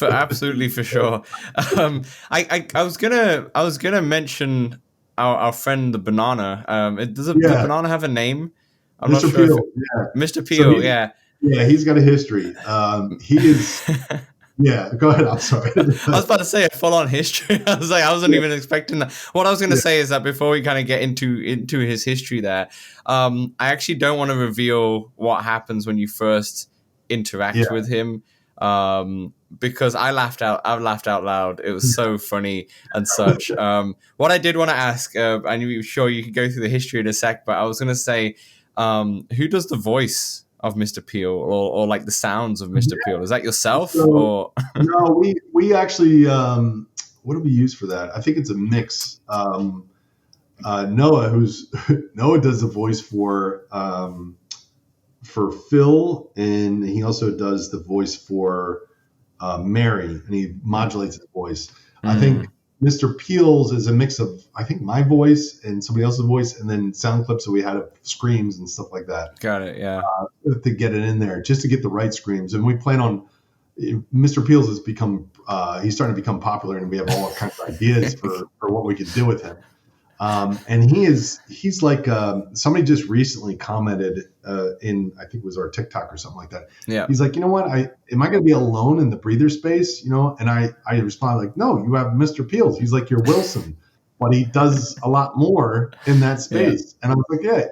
absolutely for sure. I was gonna mention our friend the banana. Does the banana have a name? I'm
Mr.
not sure.
Peel,
Mr. Peel,
yeah, he's got a history. He is. Yeah, go ahead. I'm sorry.
I was about to say a full-on history. I was like, I wasn't even expecting that. What I was going to say is that before we kind of get into his history there, I actually don't want to reveal what happens when you first interact with him, because I laughed out loud. It was so funny and such. What I did want to ask, I'm sure you can go through the history in a sec, but I was going to say, who does the voice of Mr. Peel or like the sounds of Mr. Peel? Is that yourself? Or
No, we actually what do we use for that? I think it's a mix. Noah does the voice for Phil, and he also does the voice for Mary, and he modulates his voice. I think Mr. Peel's is a mix of, I think, my voice and somebody else's voice, and then sound clips that we had of screams and stuff like that.
Got it, yeah.
To get it in there, just to get the right screams. And we plan on, Mr. Peel's has become, he's starting to become popular, and we have all kinds of ideas for what we could do with him. And he's like, somebody just recently commented in, I think it was our TikTok or something like that.
Yeah.
He's like, you know what? Am I going to be alone in the breather space? And I respond like, no, you have Mr. Peels. He's like your Wilson, but he does a lot more in that space. And I was like, yeah.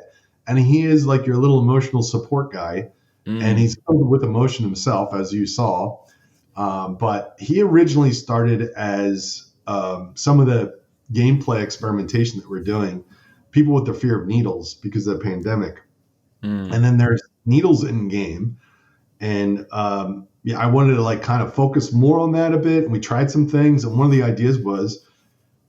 And he is like your little emotional support guy. And he's filled with emotion himself, as you saw. But he originally started as some of the gameplay experimentation that we're doing, people with the fear of needles because of the pandemic. And then there's needles in game. And I wanted to like kind of focus more on that a bit. And we tried some things. And one of the ideas was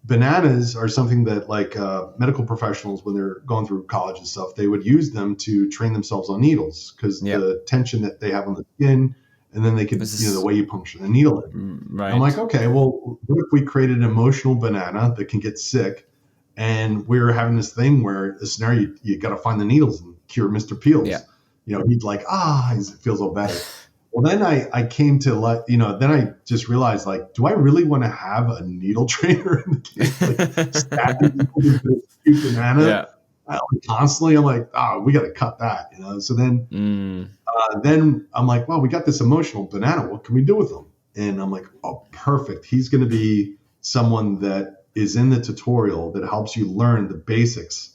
bananas are something that like medical professionals, when they're going through college and stuff, they would use them to train themselves on needles because the tension that they have on the skin, and then they could, the way you puncture the needle in.
Right.
I'm like, okay, well, what if we created an emotional banana that can get sick? And we were having this thing where the scenario, you got to find the needles and cure Mr. Peels.
Yeah.
He'd like, he feels all better. Well, then I came to like, then I just realized like, do I really want to have a needle trainer in the game? Like stabbing people with this cute banana constantly? I'm like, we got to cut that, So then, then I'm like, well, we got this emotional banana. What can we do with him? And I'm like, oh, perfect. He's going to be someone that is in the tutorial that helps you learn the basics,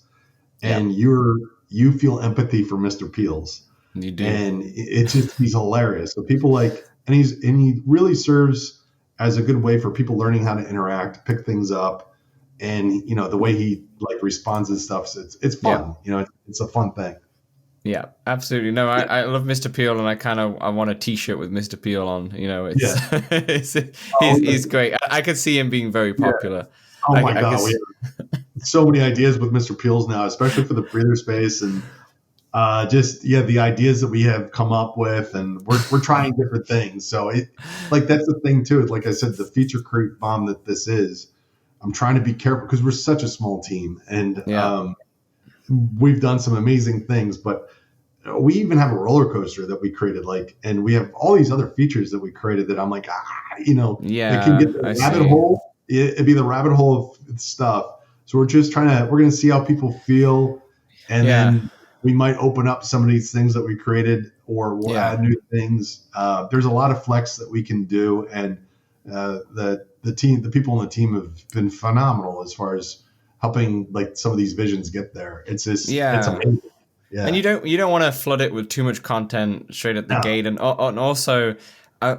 and you feel empathy for Mr. Peels.
You do.
And it's just, he's hilarious. So people like, and he really serves as a good way for people learning how to interact, pick things up, and the way he like responds and stuff. So it's fun. It's a fun thing.
Yeah, absolutely. No, I love Mr. Peel, and I want a T-shirt with Mr. Peel on. He's great. I could see him being very popular.
Oh my God, we have so many ideas with Mr. Peels now, especially for the breather space, and Just the ideas that we have come up with, and we're trying different things. So that's the thing too. Like I said, the feature creep bomb that this is, I'm trying to be careful because we're such a small team, and we've done some amazing things. But we even have a roller coaster that we created, and we have all these other features that we created that I'm like, it can get the rabbit hole. It'd be the rabbit hole of stuff. So we're going to see how people feel, and then we might open up some of these things that we created, or we'll add new things. There's a lot of flex that we can do, and the people on the team have been phenomenal as far as helping some of these visions get there. It's just it's amazing. Yeah.
And you don't want to flood it with too much content straight at the gate, and also. I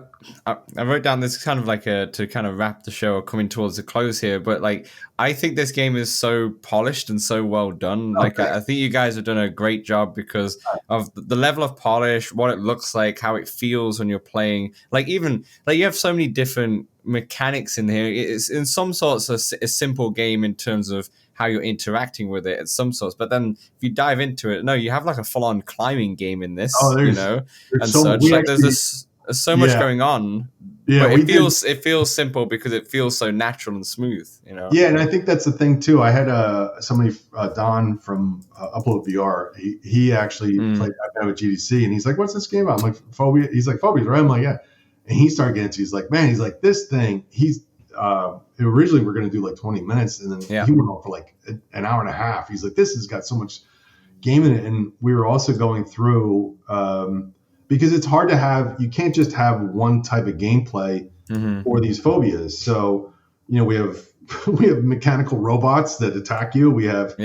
wrote down this kind of to kind of wrap the show, or coming towards the close here, but I think this game is so polished and so well done.
Okay.
I think you guys have done a great job because of the level of polish, what it looks like, how it feels when you're playing. You have so many different mechanics in here. It's in some sorts a simple game in terms of how you're interacting with it at some sorts, but then if you dive into it, you have a full-on climbing game in this, and such. There's so much going on.
Yeah,
but it feels simple because it feels so natural and smooth.
Yeah, and I think that's the thing too. I had somebody, Don from Upload VR. He actually played that with GDC, and he's like, "What's this game about?" I'm like, "Phobia." He's like, "Phobias," right? I'm like, "Yeah." And he started getting into. He's like, "Man," he's like, "This thing." Originally we're going to do 20 minutes, and then he went on for an hour and a half. He's like, "This has got so much game in it," and we were also going through. Because it's hard to have, you can't just have one type of gameplay for these phobias. So, we have mechanical robots that attack you. We have,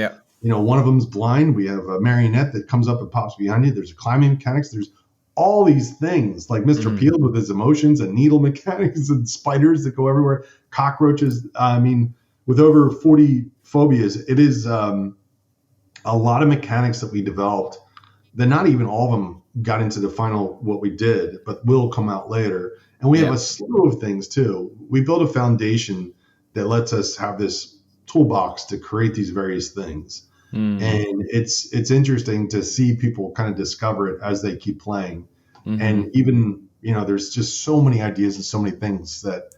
one of them's blind. We have a marionette that comes up and pops behind you. There's climbing mechanics. There's all these things like Mr. Peels with his emotions, and needle mechanics, and spiders that go everywhere, cockroaches. I mean, with over 40 phobias, it is a lot of mechanics that we developed that not even all of them got into the final what we did, but will come out later. And we have a slew of things too. We built a foundation that lets us have this toolbox to create these various things. And it's interesting to see people kind of discover it as they keep playing. And even, there's just so many ideas and so many things that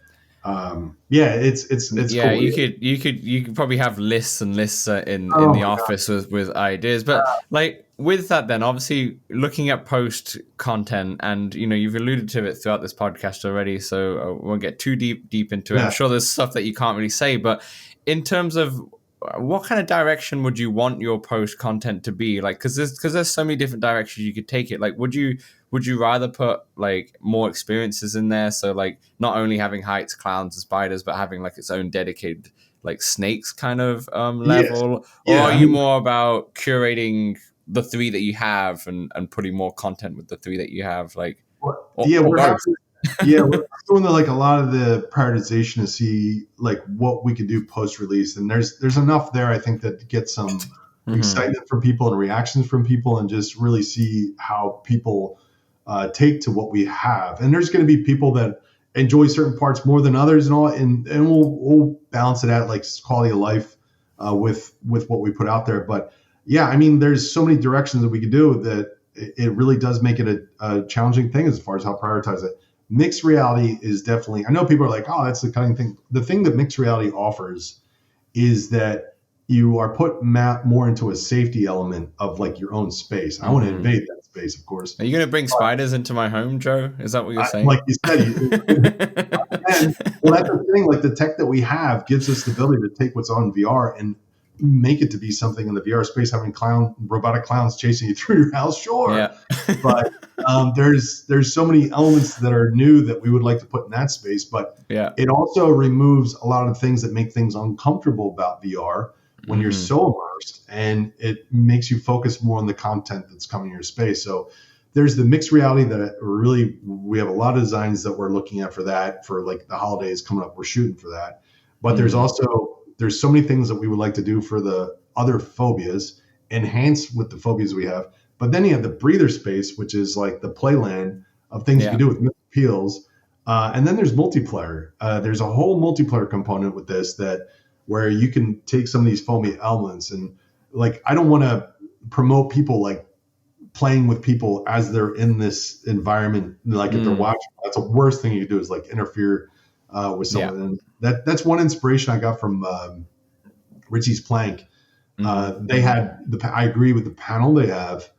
it's cool.
You could probably have lists and lists in the office with ideas, but with that, then obviously looking at post content, and you've alluded to it throughout this podcast already, so I won't get too deep into it. I'm sure there's stuff that you can't really say, but in terms of what kind of direction would you want your post content to be, because there's so many different directions you could take it. Would you rather put more experiences in there, so not only having heights, clowns, and spiders, but having its own dedicated snakes kind of level? Or are you more about curating the 3 that you have and putting more content with the 3 that you have?
We're doing a lot of the prioritization to see what we can do post release, and there's enough there, I think, that get some excitement from people and reactions from people, and just really see how people take to what we have. And there's going to be people that enjoy certain parts more than others, and all, and we'll balance it out, quality of life with what we put out there. But there's so many directions that we could do that it really does make it a challenging thing as far as how to prioritize it. Mixed reality is definitely, I know people are like, "Oh, that's the cutting thing." The thing that mixed reality offers is that you are put more into a safety element of your own space. I want to invade that space, of course.
Are you going to bring spiders into my home, Joe? Is that what you're saying?
Like you said, well, that's the thing. The tech that we have gives us the ability to take what's on VR and make it to be something in the VR space, having robotic clowns chasing you through your house. Sure. Yeah. But there's so many elements that are new that we would like to put in that space, but it also removes a lot of things that make things uncomfortable about VR when you're so immersed, and it makes you focus more on the content that's coming in your space. So there's the mixed reality that we have a lot of designs that we're looking at for that, for the holidays coming up. We're shooting for that, but there's so many things that we would like to do for the other phobias, enhance with the phobias we have. But then you have the breather space, which is the playland of things you can do with Mr. Peels. And then there's multiplayer. There's a whole multiplayer component with this where you can take some of these phobia elements, and I don't want to promote people playing with people as they're in this environment, like if they're watching. That's the worst thing you can do is like interfere with someone. And that's one inspiration I got from Richie's Plank. They had I agree with the panel they have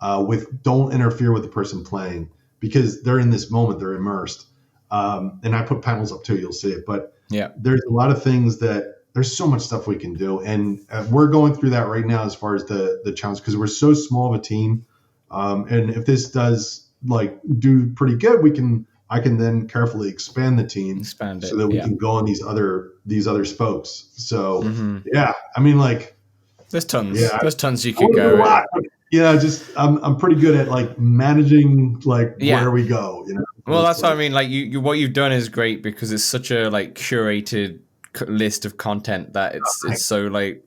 with don't interfere with the person playing, because they're in this moment, they're immersed. And I put panels up too, you'll see it. But there's a lot of things there's so much stuff we can do. And we're going through that right now as far as the challenge, because we're so small of a team. And if this does like do pretty good, I can then carefully expand the team so that we can go on these other spokes. So I mean, like
there's tons. There's tons you could go.
Just I'm pretty good at like managing like where we go.
Well, that's what I mean. Like you what you've done is great, because it's such a like curated list of content that it's so like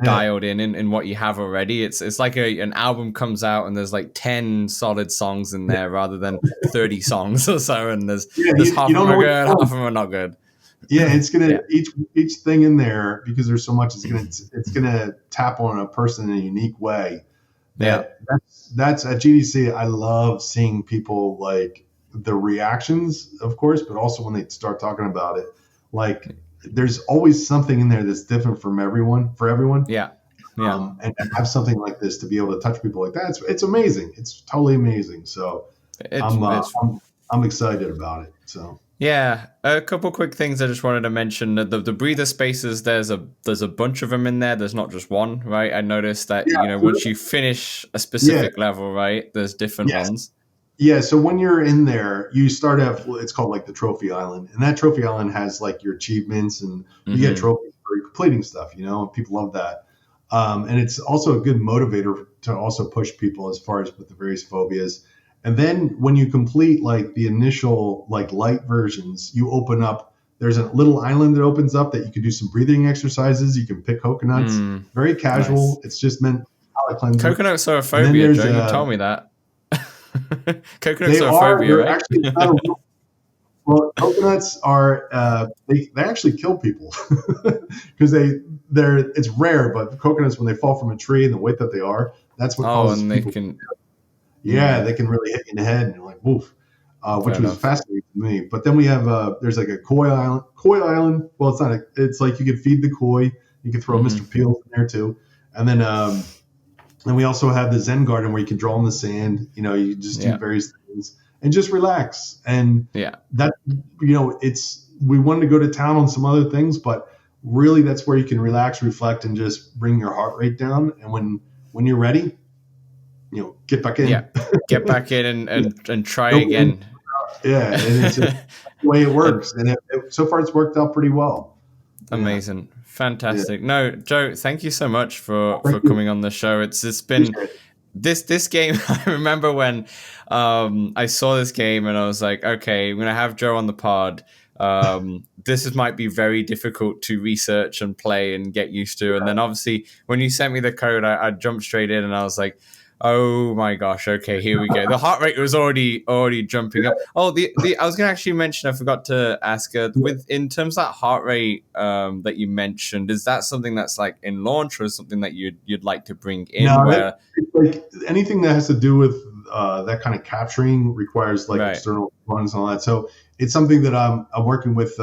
dialed in what you have already. It's like an album comes out and there's like 10 solid songs in there rather than 30 songs or so, and there's half of them are good, half of them are not good.
It's gonna each thing in there, because there's so much, it's gonna tap on a person in a unique way. That's at GDC. I love seeing people, like the reactions, of course, but also when they start talking about it, like there's always something in there that's different for everyone. And to have something like this, to be able to touch people like that, it's amazing. It's totally amazing. So I'm excited about it. So
a couple quick things I just wanted to mention. The breather spaces, there's a bunch of them in there. There's not just one, right? I noticed that once you finish a specific level, right, there's different ones.
Yeah, so when you're in there, you start at, it's called like the trophy island, and that trophy island has like your achievements, and you get trophies for completing stuff, and people love that. And it's also a good motivator to also push people as far as with the various phobias. And then when you complete like the initial like light versions, you open up, there's a little island that opens up that you can do some breathing exercises. You can pick coconuts, very casual. Nice. It's just meant palate cleansing.
Coconuts are a phobia, Joe. You told me that. Coconuts are a phobia, right?
Actually well, coconuts are they actually kill people because it's rare, but coconuts, when they fall from a tree and the weight that they are, that's what causes
and
people. They can really hit you in the head, and you're like, woof, which was fascinating to me. But then we have there's like a koi island. Well, it's like you can feed the koi, you can throw Mr. Peels in there too, and then we also have the Zen garden where you can draw in the sand. You can just do various things and just relax. And that, we wanted to go to town on some other things, but really that's where you can relax, reflect, and just bring your heart rate down. And when you're ready, get back in.
Get back in and try again.
And it's the way it works. And so far it's worked out pretty well.
Amazing. Fantastic. No, Joe, thank you so much for coming on the show. It's been this game. I remember when I saw this game and I was like, okay, I'm going to have Joe on the pod. This might be very difficult to research and play and get used to. And then obviously when you sent me the code, I jumped straight in and I was like, oh my gosh, okay, here we go. The heart rate was already jumping up. Oh, I was going to actually mention, I forgot to ask her, in terms of that heart rate that you mentioned, is that something that's like in launch, or is something that you'd like to bring in?
No, like anything that has to do with that kind of capturing requires like external runs and all that. So it's something that I'm working with.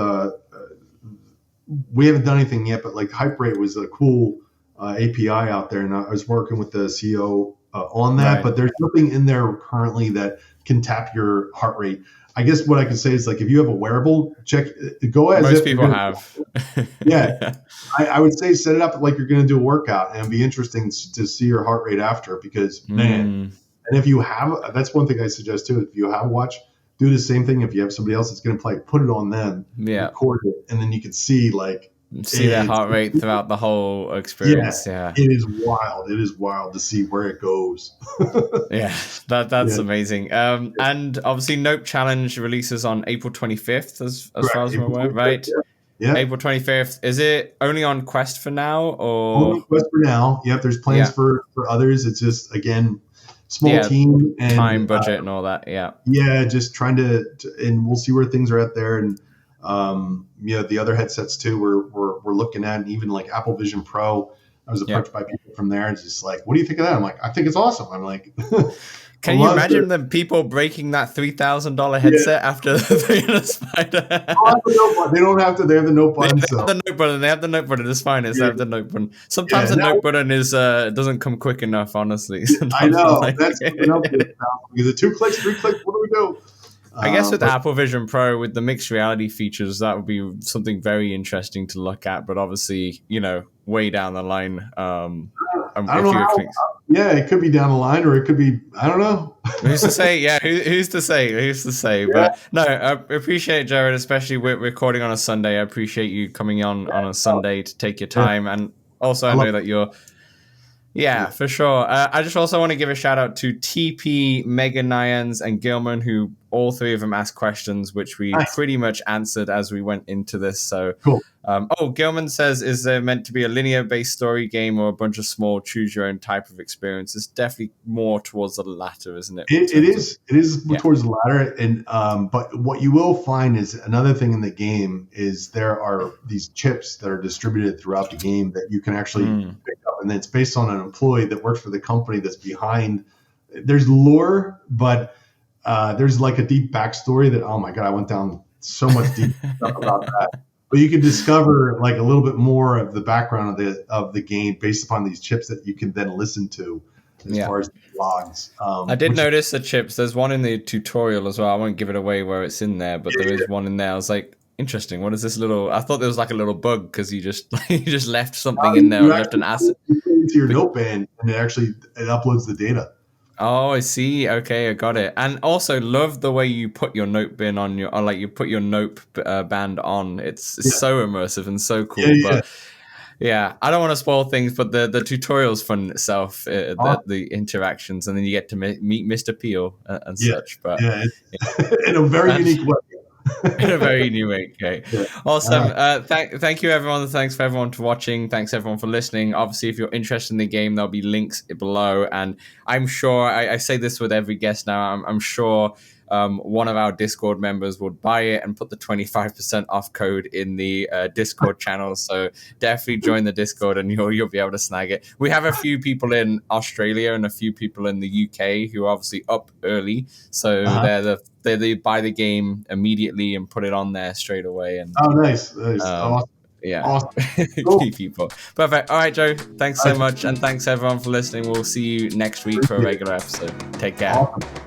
We haven't done anything yet, but like Hype Rate was a cool API out there, and I was working with the CEO on that, but there's nothing in there currently that can tap your heart rate. I guess what I can say is, like, if you have a wearable, go as
most people have.
I would say set it up like you're going to do a workout, and it'd be interesting to see your heart rate after, because man. And if you have, that's one thing I suggest too. If you have a watch, do the same thing. If you have somebody else that's going to play, put it on them, record it, and then you can see
their heart rate throughout the whole experience.
It is wild. It is wild to see where it goes.
That's amazing. And obviously Nope Challenge releases on April 25th as far as I'm aware, right?
Yeah.
April 25th. Is it only on Quest for now, or
only Quest for now? Yep. There's plans for others. It's just, again, small team and
time, budget, and all that.
Just trying to, and we'll see where things are at there. And the other headsets too, we're looking at, and even like Apple Vision Pro. was approached by people from there. It's just like, what do you think of that? I'm like, I think it's awesome. I'm like,
can you imagine the people breaking that $3,000 headset after the spider?
They don't have to. They have the note button.
They have the note button. They have the note button. It's fine. They have the note button. Sometimes the note button is doesn't come quick enough. Honestly, sometimes
I know. That's is it 2 clicks, 3 clicks? What do we do?
I guess with Apple Vision Pro, with the mixed reality features, that would be something very interesting to look at. But obviously, way down the line.
I don't know yeah, it could be down the line, or it could be, I don't know.
Who's to say? Yeah, who's to say? Who's to say? Yeah. But no, I appreciate it, Jared, especially with recording on a Sunday. I appreciate you coming on a Sunday to take your time. And also, I know that you're... Yeah, for sure. I just also want to give a shout out to TP, Mega Nyans, and Gilman, who all three of them asked questions, which we pretty much answered as we went into this. So,
cool.
Gilman says, is there meant to be a linear-based story game or a bunch of small choose-your-own type of experience? It's definitely more towards the latter, isn't it?
It is towards the latter. And but what you will find is another thing in the game is there are these chips that are distributed throughout the game that you can actually pick up. And it's based on an employee that works for the company that's behind. There's lore, but there's like a deep backstory that, oh my God, I went down so much deep stuff about that. But you can discover like a little bit more of the background of the game based upon these chips that you can then listen to as far as the logs.
I did notice the chips. There's one in the tutorial as well. I won't give it away where it's in there, but there is one in there. I was like, interesting. What is this little? I thought there was like a little bug because you just left something in there, left an asset
into your noteband, and it uploads the data.
Oh, I see. Okay, I got it. And also, love the way you put your note bin on your, or like you put your note band on. It's so immersive and so cool. But I don't want to spoil things, but the tutorial's fun in itself, the interactions, and then you get to meet Mr. Peel and such. But
in a very unique way.
In a very new way. Okay. Yeah. Awesome. Thank you, everyone. Thanks for everyone for watching. Thanks, everyone, for listening. Obviously, if you're interested in the game, there'll be links below. And I'm sure, I say this with every guest now, I'm sure one of our Discord members would buy it and put the 25% off code in the Discord channel. So definitely join the Discord and you'll be able to snag it. We have a few people in Australia and a few people in the UK who are obviously up early. So they buy the game immediately and put it on there straight away. And
nice. Awesome.
Yeah.
Awesome. Cool.
Key people. Perfect. All right, Joe. Thanks so much. And thanks everyone for listening. We'll see you next week for a regular episode. Take care.
Awesome.